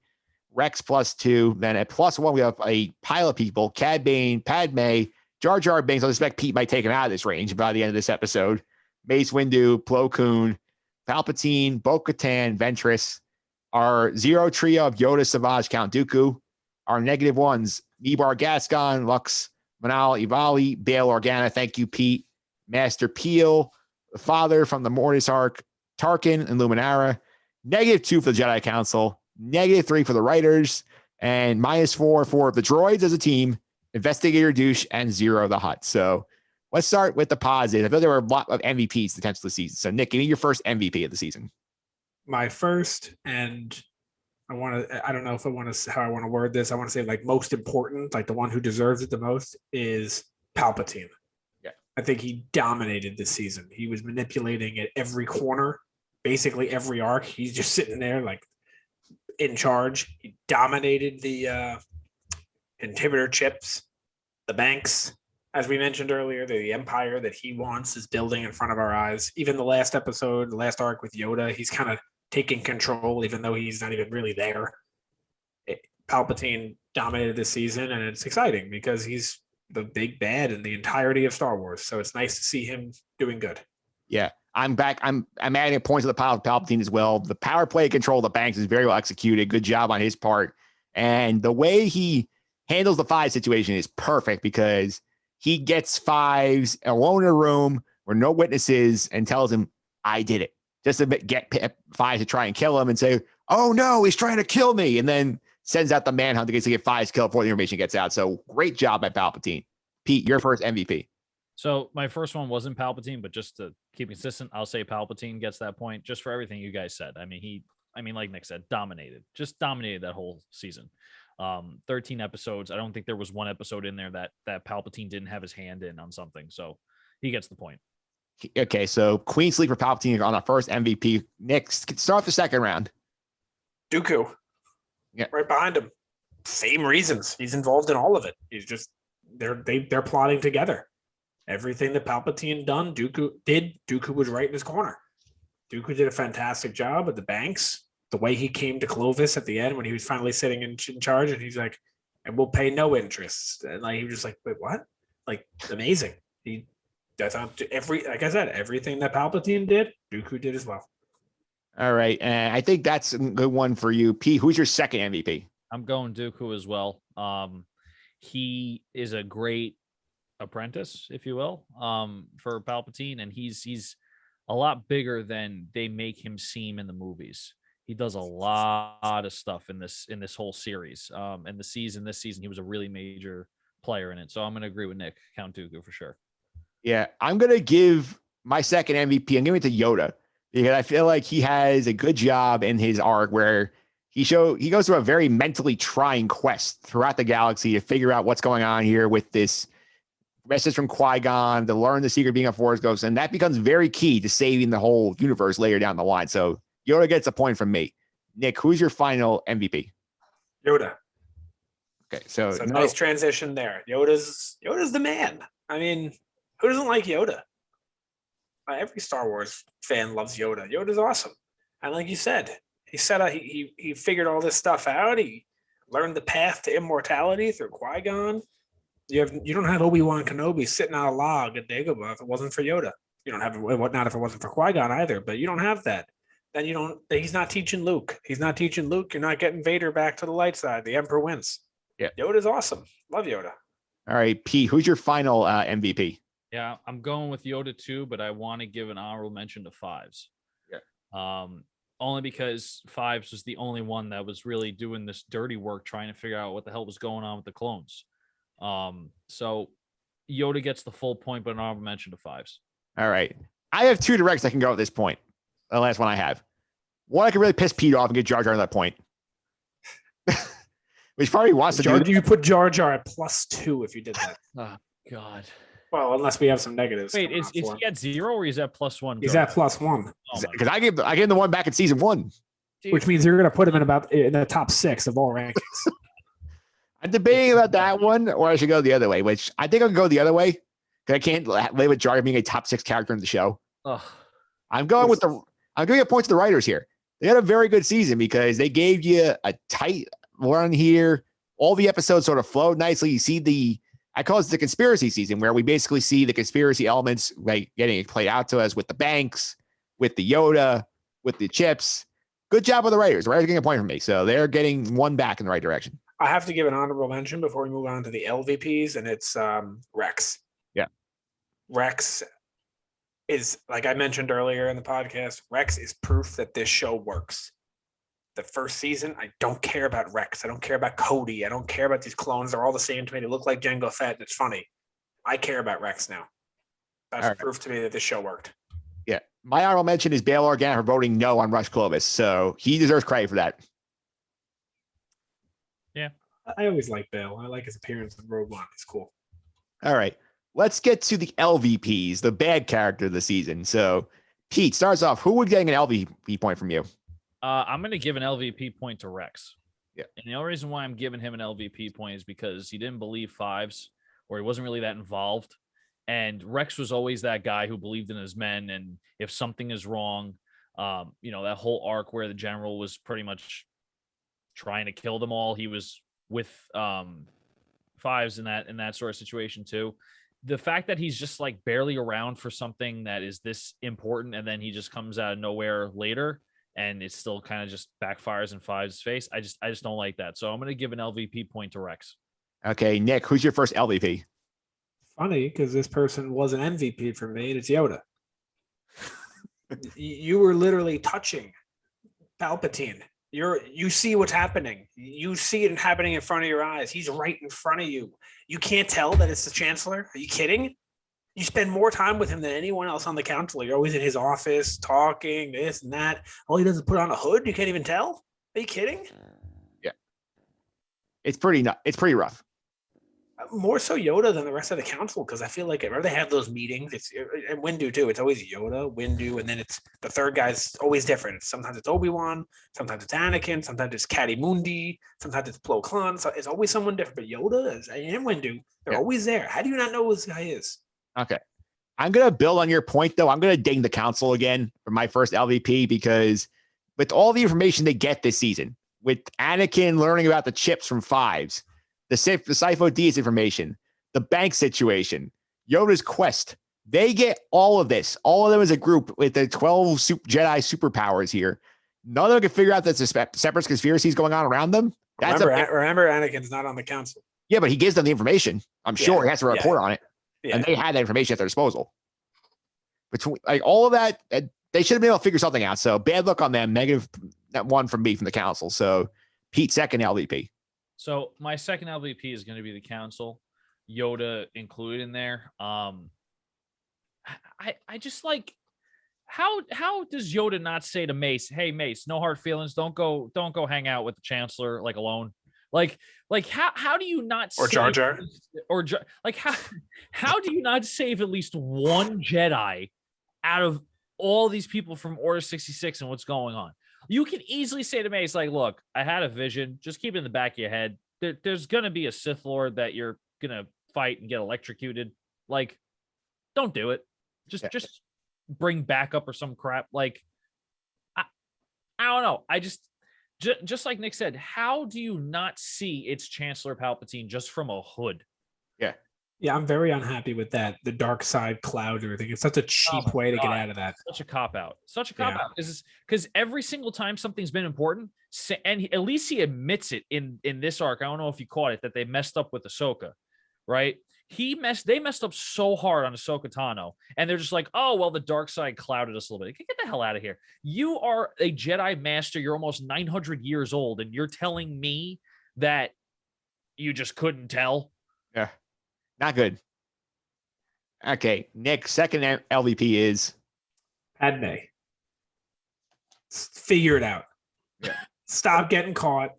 Rex +2. Then at +1, we have a pile of people. Cad Bane, Padme, Jar Jar Binks. I suspect Pete might take him out of this range by the end of this episode. Mace Windu, Plo Koon, Palpatine, Bo-Katan, Ventress. Our 0 trio of Yoda, Savage, Count Dooku. Our -1s, Nebar Gascon, Lux, Manal, Ivali, Bail Organa. Thank you, Pete. Master Peel, the father from the Mortis arc, Tarkin and Luminara. -2 for the Jedi Council. -3 for the writers. And -4 for the droids as a team, Investigator Douche, and 0 of the Hutt. So let's start with the positives. I feel there were a lot of MVPs potential this season. So Nick, give me your first MVP of the season. My first, and I don't know if I want to, how I want to word this. I want to say like most important, like the one who deserves it the most is Palpatine. Yeah. I think he dominated this season. He was manipulating at every corner, basically every arc. He's just sitting there like in charge. He dominated the inhibitor chips, the banks. As we mentioned earlier, the empire that he wants is building in front of our eyes. Even the last episode, the last arc with Yoda, he's kind of taking control, even though he's not even really there. Palpatine dominated this season, and it's exciting because he's the big bad in the entirety of Star Wars. So it's nice to see him doing good. Yeah, I'm back. I'm adding a point to the pile of Palpatine as well. The power play control of the banks is very well executed. Good job on his part. And the way he handles the 5 situation is perfect because he gets 5s alone in a room where no witnesses and tells him, I did it. Just to get 5s to try and kill him and say, oh no, he's trying to kill me. And then sends out the manhunt to get 5s killed before the information gets out. So great job by Palpatine. Pete, your first MVP. So my first one wasn't Palpatine, but just to keep consistent, I'll say Palpatine gets that point just for everything you guys said. I mean, like Nick said, just dominated that whole season. 13 episodes. I don't think there was one episode in there that Palpatine didn't have his hand in on something. So he gets the point. Okay, so Queen Sleeper Palpatine on our first MVP. Nick, start the second round. Dooku. Yeah. Right behind him. Same reasons. He's involved in all of it. He's just they're plotting together. Everything that Palpatine done, Dooku was right in his corner. Dooku did a fantastic job at the banks. The way he came to Clovis at the end when he was finally sitting in charge, and he's like, "And we'll pay no interest." And like he was just like, "Wait, what?" Like amazing. Like I said, everything that Palpatine did, Dooku did as well. All right, and I think that's a good one for you, Pete. Who's your second MVP? I'm going Dooku as well. He is a great apprentice, if you will, for Palpatine, and he's a lot bigger than they make him seem in the movies. He does a lot of stuff in this whole series. And this season, he was a really major player in it. So I'm going to agree with Nick, Count Dooku for sure. Yeah, I'm going to give my second MVP. I'm giving it to Yoda because I feel like he has a good job in his arc where he goes through a very mentally trying quest throughout the galaxy to figure out what's going on here with this message from Qui-Gon to learn the secret of being a Force ghost. And that becomes very key to saving the whole universe later down the line. So Yoda gets a point from me. Nick, who's your final MVP? Yoda. Okay, so nice transition there. Yoda's the man. I mean, who doesn't like Yoda? Every Star Wars fan loves Yoda. Yoda's awesome. And like you said, he figured all this stuff out. He learned the path to immortality through Qui-Gon. You don't have Obi-Wan Kenobi sitting on a log at Dagobah if it wasn't for Yoda. You don't have not if it wasn't for Qui-Gon either, but you don't have that. Then he's not teaching Luke. He's not teaching Luke. You're not getting Vader back to the light side. The Emperor wins. Yeah. Yoda's awesome. Love Yoda. All right, Pete, who's your final MVP? Yeah, I'm going with Yoda too, but I want to give an honorable mention to Fives. Yeah. Only because Fives was the only one that was really doing this dirty work trying to figure out what the hell was going on with the clones. So Yoda gets the full point, but an honorable mention to Fives. All right. I have two directs I can go at this point. The last one I have. One, I can really piss Pete off and get Jar Jar on that point. Which probably wants to do. You put Jar Jar at +2 if you did that. Oh, God. Well, unless we have some negatives. Wait, is he at 0 or is that +1? He's at +1. Because I gave him the one back in season 1. Dude. Which means you're going to put him in the top 6 of all rankings. I'm debating about that one, or I should go the other way, which I think I'll go the other way. Because I can't live with Jar Jar being a top 6 character in the show. Ugh. I'm giving a point to the writers here. They had a very good season because they gave you a tight run here. All the episodes sort of flowed nicely. You see I call it the conspiracy season, where we basically see the conspiracy elements like getting played out to us with the banks, with the Yoda, with the chips. Good job with the writers. The writers are getting a point from me. So they're getting one back in the right direction. I have to give an honorable mention before we move on to the LVPs, and it's Rex. Yeah. Rex is, like I mentioned earlier in the podcast, Rex is proof that this show works. The first season, I don't care about Rex. I don't care about Cody. I don't care about these clones. They're all the same to me. They look like Jango Fett, and it's funny. I care about Rex now. That's proof to me that this show worked. Yeah. My honorable mention is Bail Organa for voting no on Rush Clovis. So he deserves credit for that. Yeah. I always like Bail. I like his appearance in Rogue One. It's cool. All right. Let's get to the LVPs, the bad character of the season. So Pete starts off. Who would getting an LVP point from you? I'm going to give an LVP point to Rex. Yeah. And the only reason why I'm giving him an LVP point is because he didn't believe Fives, or he wasn't really that involved. And Rex was always that guy who believed in his men. And if something is wrong, that whole arc where the general was pretty much trying to kill them all, he was with Fives in that sort of situation too. The fact that he's just like barely around for something that is this important, and then he just comes out of nowhere later, and it still kind of just backfires in Fives' face. I just don't like that. So I'm going to give an LVP point to Rex. Okay, Nick, who's your first LVP? Funny, because this person was an MVP for me, and it's Yoda. You were literally touching Palpatine You see what's happening. You see it happening in front of your eyes. He's right in front of you. You can't tell that it's the chancellor. Are you kidding? You spend more time with him than anyone else on the council. You're always in his office talking this and that. All he does is put on a hood. You can't even tell. Are you kidding? Yeah, it's pretty rough. More so Yoda than the rest of the council, because I feel like whenever they have those meetings, and Windu too. It's always Yoda, Windu, and then it's the third guy's always different. Sometimes it's Obi-Wan, sometimes it's Anakin, sometimes it's Caddy Mundi, sometimes it's Plo Koon. So it's always someone different. But Yoda and Windu, they're always there. How do you not know who this guy is? Okay. I'm going to build on your point, though. I'm going to ding the council again for my first LVP, because with all the information they get this season, with Anakin learning about the chips from fives, the Sifo Dyas information, the bank situation, Yoda's quest, they get all of this. All of them as a group with the 12 Jedi superpowers here. None of them can figure out that there's separate conspiracies going on around them. Remember, Anakin's not on the council. Yeah, but he gives them the information. I'm sure he has to report on it. Yeah. And they had that information at their disposal. Between all of that, they should have been able to figure something out. So bad luck on them. -1 from me from the council. So Pete, second LVP. So my second LVP is going to be the council, Yoda included in there. I just like how does Yoda not say to Mace, "Hey Mace, no hard feelings. Don't go hang out with the chancellor like alone." Like how do you not or Jar Jar how do you not save at least one Jedi out of all these people from Order 66 and what's going on? You can easily say to Mace, like, look, I had a vision. Just keep it in the back of your head. There's going to be a Sith Lord that you're going to fight and get electrocuted. Like, don't do it. Just bring backup or some crap. Like, I don't know. I just like Nick said, how do you not see it's Chancellor Palpatine just from a hood? Yeah, I'm very unhappy with that. The dark side cloud or everything. It's such a cheap way to get out of that. Such a cop out. Because every single time something's been important, and at least he admits it in this arc. I don't know if you caught it, that they messed up with Ahsoka, right? They messed up so hard on Ahsoka Tano, and they're just like, oh well, the dark side clouded us a little bit. Get the hell out of here. You are a Jedi master. You're almost 900 years old, and you're telling me that you just couldn't tell? Yeah. Not good. Okay, Nick, second LVP is Padme. Figure it out. Yeah. Stop getting caught.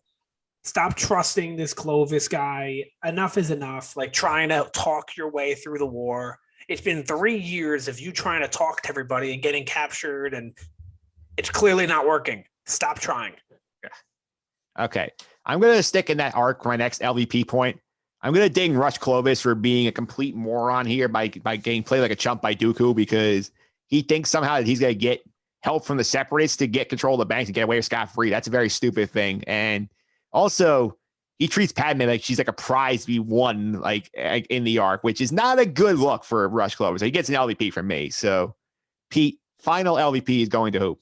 Stop trusting this Clovis guy. Enough is enough. Like trying to talk your way through the war. It's been 3 years of you trying to talk to everybody and getting captured, and it's clearly not working. Stop trying. Yeah. Okay. I'm going to stick in that arc for my next LVP point. I'm going to ding Rush Clovis for being a complete moron here by getting played like a chump by Dooku, because he thinks somehow that he's going to get help from the Separatists to get control of the banks and get away scot-free. That's a very stupid thing. And also, he treats Padme like she's like a prize to be won like in the arc, which is not a good look for Rush Clovis. So he gets an LVP from me. So, Pete, final LVP is going to who?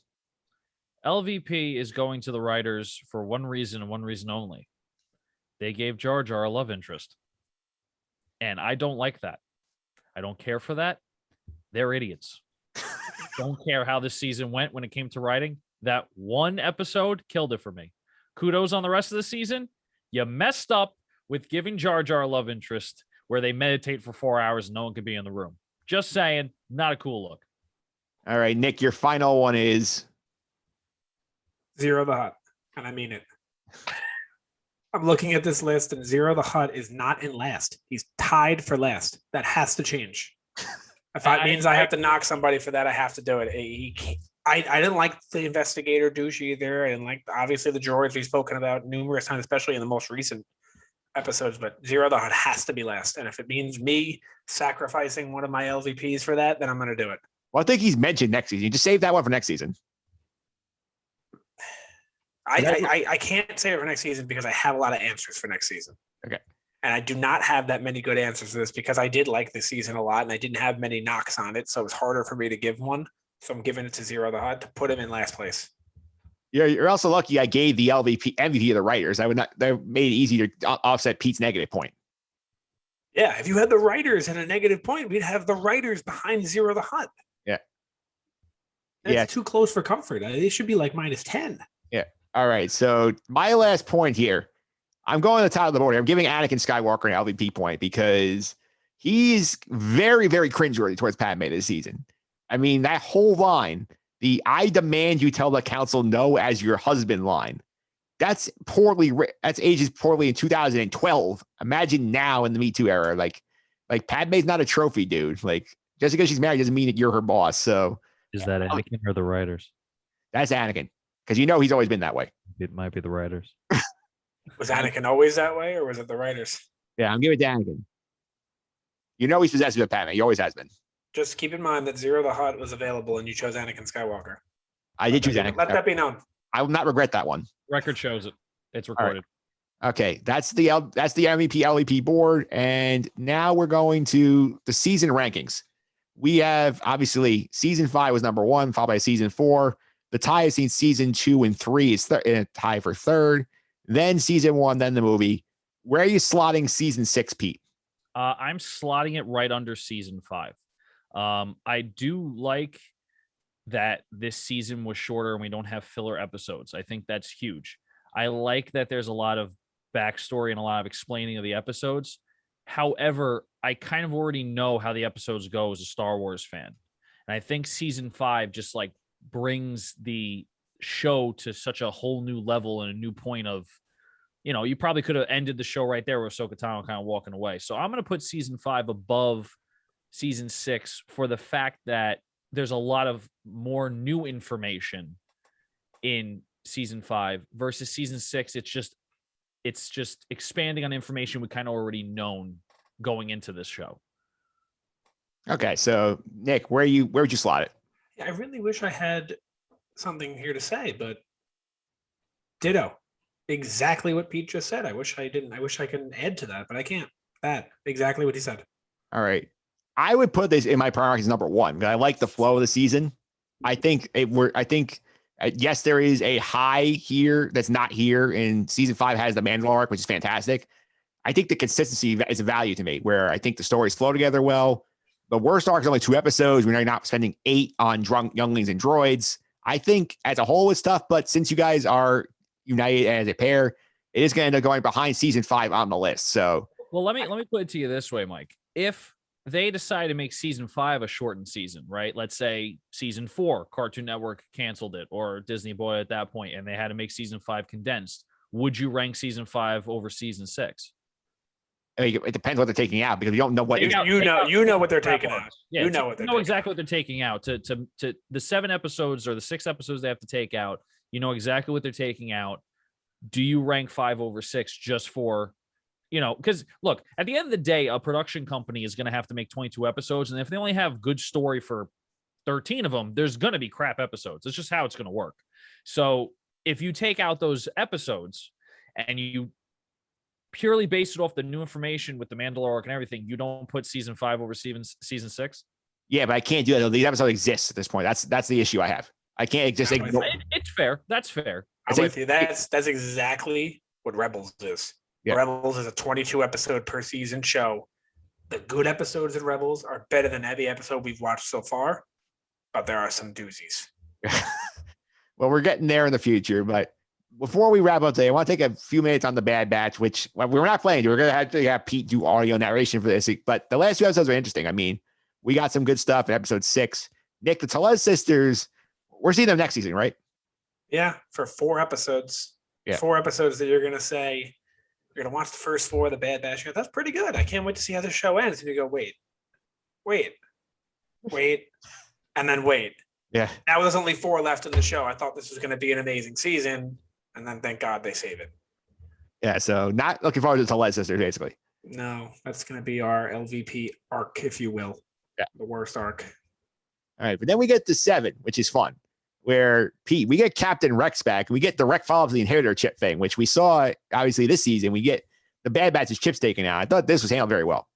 LVP is going to the writers for one reason and one reason only. They gave Jar Jar a love interest. And I don't like that. I don't care for that. They're idiots. Don't care how this season went when it came to writing. That one episode killed it for me. Kudos on the rest of the season. You messed up with giving Jar Jar a love interest where they meditate for 4 hours and no one could be in the room. Just saying, not a cool look. All right, Nick, your final one is Zero the Hutt. And I mean it. I'm looking at this list, and Zero the Hutt is not in last. He's tied for last. That has to change. If that means I have to knock somebody for that, I have to do it. I didn't like the investigator douche either. I didn't like, obviously, the droids we've spoken about numerous times, especially in the most recent episodes. But Zero the Hutt has to be last. And if it means me sacrificing one of my LVPs for that, then I'm going to do it. Well, I think he's mentioned next season. You just save that one for next season. I can't say it for next season because I have a lot of answers for next season. Okay. And I do not have that many good answers to this because I did like this season a lot and I didn't have many knocks on it. So it was harder for me to give one. So I'm giving it to Zero the Hutt to put him in last place. You're also lucky I gave the MVP to the writers. That made it easy to offset Pete's negative point. Yeah. If you had the writers in a negative point, we'd have the writers behind Zero the Hutt. Yeah. That's too close for comfort. They should be like -10. Yeah. All right. So my last point here, I'm going to the top of the board here. I'm giving Anakin Skywalker an LVP point because he's very, very cringeworthy towards Padme this season. I mean, that whole line, the "I demand you tell the council no" as your husband line, that's ages poorly in 2012. Imagine now in the Me Too era. Like Padme's not a trophy, dude. Like, just because she's married doesn't mean that you're her boss. So Is that Anakin or the writers? that's Anakin. Because he's always been that way. It might be the writers. Was Anakin always that way, or was it the writers? Yeah, I'm giving it to Anakin. He's possessed with Padme. He always has been. Just keep in mind that Zero the Hutt was available, and you chose Anakin Skywalker. I did choose Anakin. Let that be known. I will not regret that one. Record shows it. It's recorded. Right. Okay, that's the MVP LVP board, and now we're going to the season rankings. We have obviously season 5 was number 1, followed by season 4. The tie is seen season 2 and 3 is a tie for third. Then season 1, then the movie. Where are you slotting season 6, Pete? I'm slotting it right under season 5. I do like that this season was shorter and we don't have filler episodes. I think that's huge. I like that there's a lot of backstory and a lot of explaining of the episodes. However, I kind of already know how the episodes go as a Star Wars fan. And I think season 5 just like brings the show to such a whole new level and a new point of, you probably could have ended the show right there with Ahsoka Tano kind of walking away. So I'm going to put season 5 above season 6 for the fact that there's a lot of more new information in season 5 versus season 6. It's just expanding on information we kind of already known going into this show. Okay, so Nick, where would you slot it? Yeah, I really wish I had something here to say, but ditto. Exactly what Pete just said. I wish I didn't. I wish I could add to that, but I can't. Exactly what he said. All right. I would put this in my priorities number 1 because I like the flow of the season. I think yes, there is a high here that's not here, and season 5 has the Mandalore arc, which is fantastic. I think the consistency is a value to me, where I think the stories flow together well. The worst arc is only 2 episodes. We're not spending 8 on drunk younglings and droids. I think as a whole it's tough, but since you guys are united as a pair, it is going to end up going behind season 5 on the list. So, well, let me put it to you this way, Mike. If they decide to make season 5 a shortened season, right? Let's say season 4, Cartoon Network canceled it, or Disney Boy at that point, and they had to make season 5 condensed. Would you rank season 5 over season 6? I mean, it depends what they're taking out because you don't know what you know what they're taking out. Yeah, you know what they're exactly what they're taking out. To the 7 episodes or the 6 episodes they have to take out. You know exactly what they're taking out. Do you rank 5 over 6 just for, because look, at the end of the day, a production company is going to have to make 22 episodes. And if they only have good story for 13 of them, there's going to be crap episodes. It's just how it's going to work. So if you take out those episodes and you purely base it off the new information with the Mandalore arc and everything, you don't put season 5 over season 6? Yeah, but I can't do that. These episodes exist at this point. That's the issue I have. I can't just ignore. It's fair. That's fair. I'm with you. That's exactly what Rebels is. Yeah. Rebels is a 22 episode per season show. The good episodes in Rebels are better than every episode we've watched so far, but there are some doozies. Well, we're getting there in the future, but before we wrap up today, I want to take a few minutes on the Bad Batch, which we're not playing. We're going to have to have Pete do audio narration for this, but the last 2 episodes are interesting. I mean, we got some good stuff in episode 6. Nick, the Tellez sisters, we're seeing them next season, right? Yeah, for 4 episodes. Yeah. 4 episodes that you're going to say, you're going to watch the first 4 of the Bad Batch. That's pretty good. I can't wait to see how the show ends. And you go, wait, and then wait. Yeah. Now there's only 4 left in the show. I thought this was going to be an amazing season. And then thank God they save it. Yeah, so not looking forward to the Tellez sisters, basically. No, that's going to be our LVP arc, if you will. Yeah. The worst arc. All right, but then we get to 7, which is fun, where Pete, we get Captain Rex back. We get the Rex follow-up to the inheritor chip thing, which we saw, obviously, this season. We get the Bad Batch's chips taken out. I thought this was handled very well.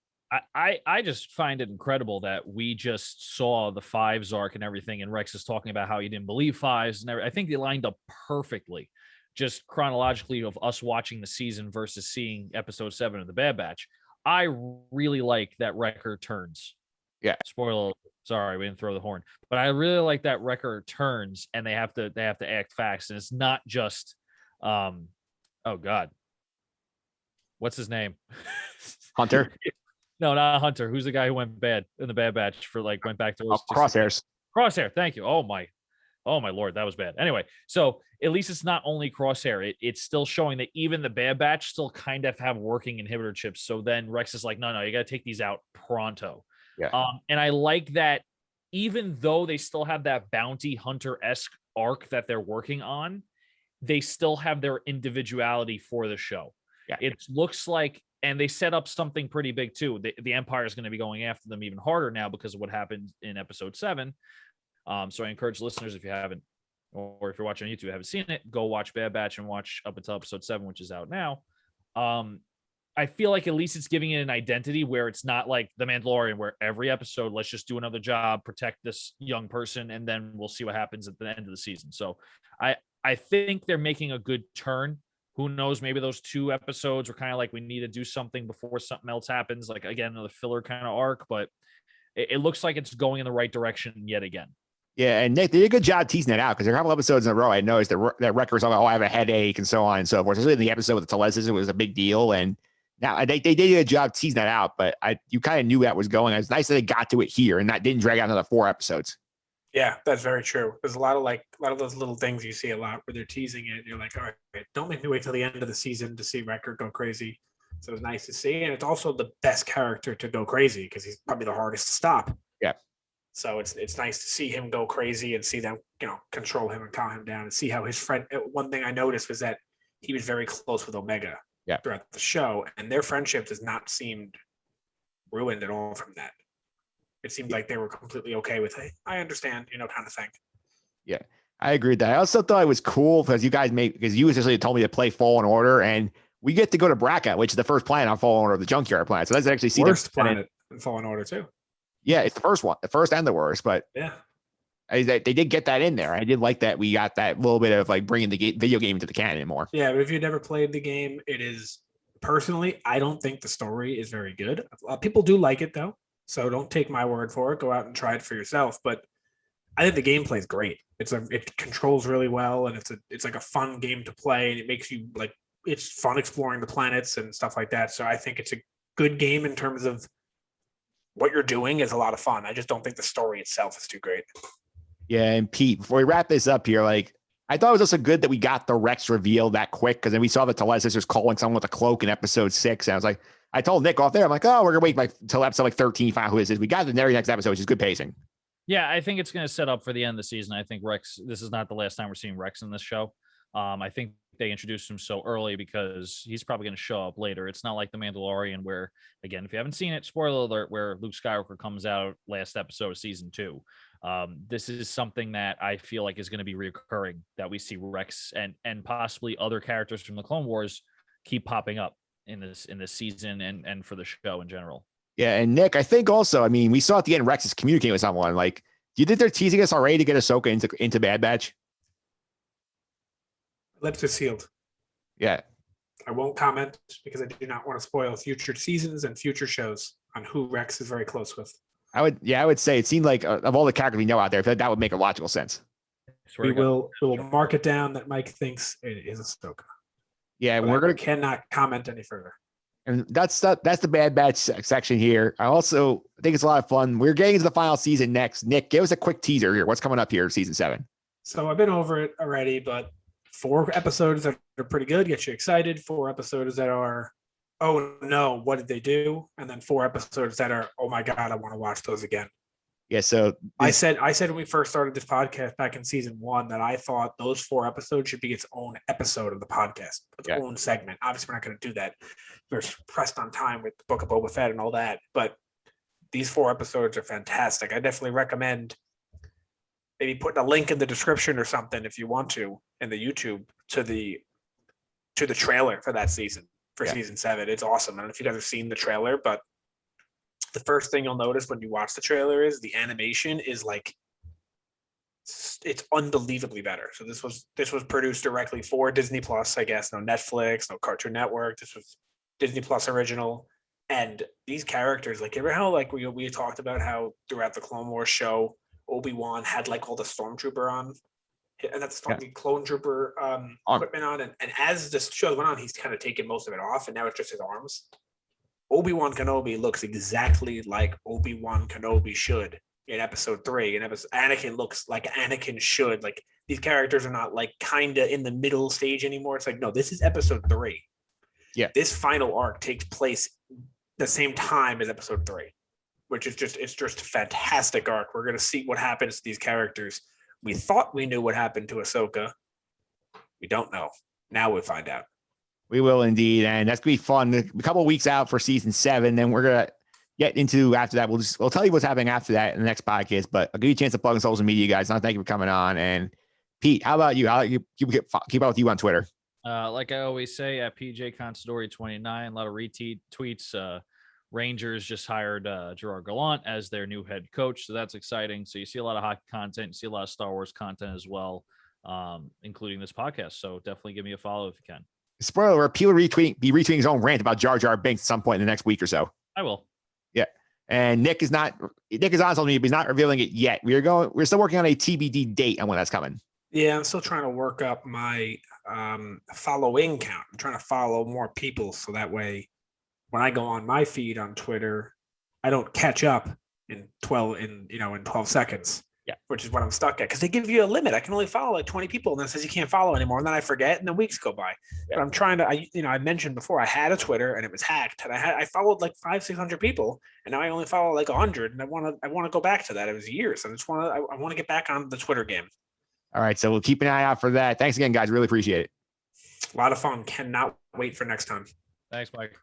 I just find it incredible that we just saw the 5s arc and everything, and Rex is talking about how he didn't believe 5s. And I think they lined up perfectly, just chronologically, of us watching the season versus seeing episode 7 of the Bad Batch. I really like that Wrecker turns. Yeah. Spoiler. Sorry, we didn't throw the horn, but I really like that Wrecker turns and they have to act facts. And it's not just Oh God, what's his name? Hunter. No, not Hunter. Who's the guy who went bad in the Bad Batch for went back to Crosshairs. Crosshair. Thank you. Oh my Lord, that was bad. Anyway, so at least it's not only Crosshair. It's still showing that even the Bad Batch still kind of have working inhibitor chips. So then Rex is like, no, you got to take these out pronto. Yeah. And I like that even though they still have that bounty hunter-esque arc that they're working on, they still have their individuality for the show. Yeah. It looks like, and they set up something pretty big too. The Empire is going to be going after them even harder now because of what happened in episode 7. So I encourage listeners, if you haven't, or if you're watching on YouTube, haven't seen it, go watch Bad Batch and watch up until episode 7, which is out now. I feel like at least it's giving it an identity where it's not like The Mandalorian, where every episode, let's just do another job, protect this young person, and then we'll see what happens at the end of the season. So I think they're making a good turn. Who knows? Maybe those 2 episodes were kind of like, we need to do something before something else happens. Like, again, another filler kind of arc, but it looks like it's going in the right direction yet again. Yeah, and Nick, they did a good job teasing that out because there are a couple episodes in a row I noticed that Wrecker's like, I have a headache and so on and so forth. Especially in the episode with the Telesis, it was a big deal. And now they did a good job teasing that out, but you kind of knew that was going. It's nice that they got to it here and that didn't drag out another 4 episodes. Yeah, that's very true. There's a lot of those little things you see a lot where they're teasing it. And you're like, all right, don't make me wait till the end of the season to see Wrecker go crazy. So it's nice to see. And it's also the best character to go crazy because he's probably the hardest to stop. Yeah. So it's nice to see him go crazy and see them, control him and calm him down and see how his friend. One thing I noticed was that he was very close with Omega throughout the show, and their friendship does not seem ruined at all from that. It seemed like they were completely okay with, hey, I understand, kind of thing. Yeah, I agree with that. I also thought it was cool because you essentially told me to play Fallen Order, and we get to go to Braca, which is the first planet on Fallen Order, the Junkyard planet. So let's actually see the worst planet in Fallen Order too. Yeah, it's the first one, the first and the worst, but yeah, they did get that in there. I did like that we got that little bit of like bringing the video game into the canon more. Yeah, but if you've never played the game, it is personally, I don't think the story is very good. People do like it though, so don't take my word for it. Go out and try it for yourself. But I think the gameplay is great. It controls really well, and it's like a fun game to play, and it makes you like it's fun exploring the planets and stuff like that. So I think it's a good game in terms of what you're doing is a lot of fun. I just don't think the story itself is too great. Yeah, and Pete, before we wrap this up here, like I thought it was also good that we got the Rex reveal that quick because then we saw the Telesis was calling someone with a cloak in episode 6, and I was like, I told Nick off there, I'm like, oh, we're gonna wait till episode 13 to find out who this is. We got the very next episode, which is good pacing. Yeah, I think it's going to set up for the end of the season. I think Rex. This is not the last time we're seeing Rex in this show. I think they introduced him so early because he's probably going to show up later. It's not like The Mandalorian where, again, if you haven't seen it, spoiler alert, where Luke Skywalker comes out last episode of season 2. This is something that I feel like is going to be reoccurring, that we see Rex and possibly other characters from the Clone Wars keep popping up in this season and for the show in general. Yeah, and Nick, I think also, I mean, we saw at the end Rex is communicating with someone. Like, do you think they're teasing us already to get Ahsoka into Bad Batch? Lips are sealed. Yeah. I won't comment because I do not want to spoil future seasons and future shows on who Rex is very close with. I would say it seemed like of all the characters we know out there, that would make a logical sense. We will mark it down that Mike thinks it is Ahsoka. Yeah, but cannot comment any further. And that's the Bad Batch section here. I also think it's a lot of fun. We're getting into the final season next. Nick, give us a quick teaser here. What's coming up here, season 7? So I've been over it already, but 4 episodes that are pretty good, get you excited. 4 episodes that are, oh no, what did they do? And then 4 episodes that are, oh my God, I want to watch those again. Yeah, so I said when we first started this podcast back in season 1 that I thought those 4 episodes should be its own episode of the podcast, its own segment. Obviously, we're not going to do that. We're pressed on time with the Book of Boba Fett and all that. But these 4 episodes are fantastic. I definitely recommend maybe putting a link in the description or something if you want to in the YouTube to the trailer for that season, for season 7. It's awesome. I don't know if you've ever seen the trailer, but the first thing you'll notice when you watch the trailer is the animation is like, it's unbelievably better. So this was produced directly for Disney Plus, I guess. No Netflix, no Cartoon Network. This was Disney Plus original. And these characters, like, remember how like we talked about how throughout the Clone Wars show, Obi-Wan had like all the Stormtrooper on and that's fucking clone trooper equipment on. And as this show went on, he's kind of taken most of it off, and now it's just his arms. Obi-Wan Kenobi looks exactly like Obi-Wan Kenobi should in episode 3. And Anakin looks like Anakin should. Like, these characters are not like kind of in the middle stage anymore. It's like, no, this is episode 3. Yeah. This final arc takes place the same time as episode 3, which is just a fantastic arc. We're going to see what happens to these characters. We thought we knew what happened to Ahsoka. We don't know. Now we find out. We will indeed, and that's gonna be fun. A couple of weeks out for season 7, then we're gonna get into after that. We'll tell you what's happening after that in the next podcast. But I'll give you a chance to plug in social media, guys. And thank you for coming on. And Pete, how about you? How you keep up with you on Twitter? Like I always say, at PJ Consadori 29, a lot of tweets. Rangers just hired Gerard Gallant as their new head coach, so that's exciting. So you see a lot of hockey content, you see a lot of Star Wars content as well, including this podcast. So definitely give me a follow if you can. Spoiler alert, Pete will be retweeting his own rant about Jar Jar Binks at some point in the next week or so. I will. Yeah. And Nick is on social media, but he's not revealing it yet. We're still working on a TBD date on when that's coming. Yeah, I'm still trying to work up my following count. I'm trying to follow more people so that way when I go on my feed on Twitter, I don't catch up in 12 seconds. Yeah, which is what I'm stuck at, because they give you a limit. I can only follow like 20 people, and then it says you can't follow anymore, and then I forget, and then weeks go by. Yeah. But I'm trying to. I mentioned before I had a Twitter and it was hacked, and I followed like 500-600 people, and now I only follow like 100, and I want to go back to that. It was years, and I want to get back on the Twitter game. All right, so we'll keep an eye out for that. Thanks again, guys. Really appreciate it. A lot of fun. Cannot wait for next time. Thanks, Mike.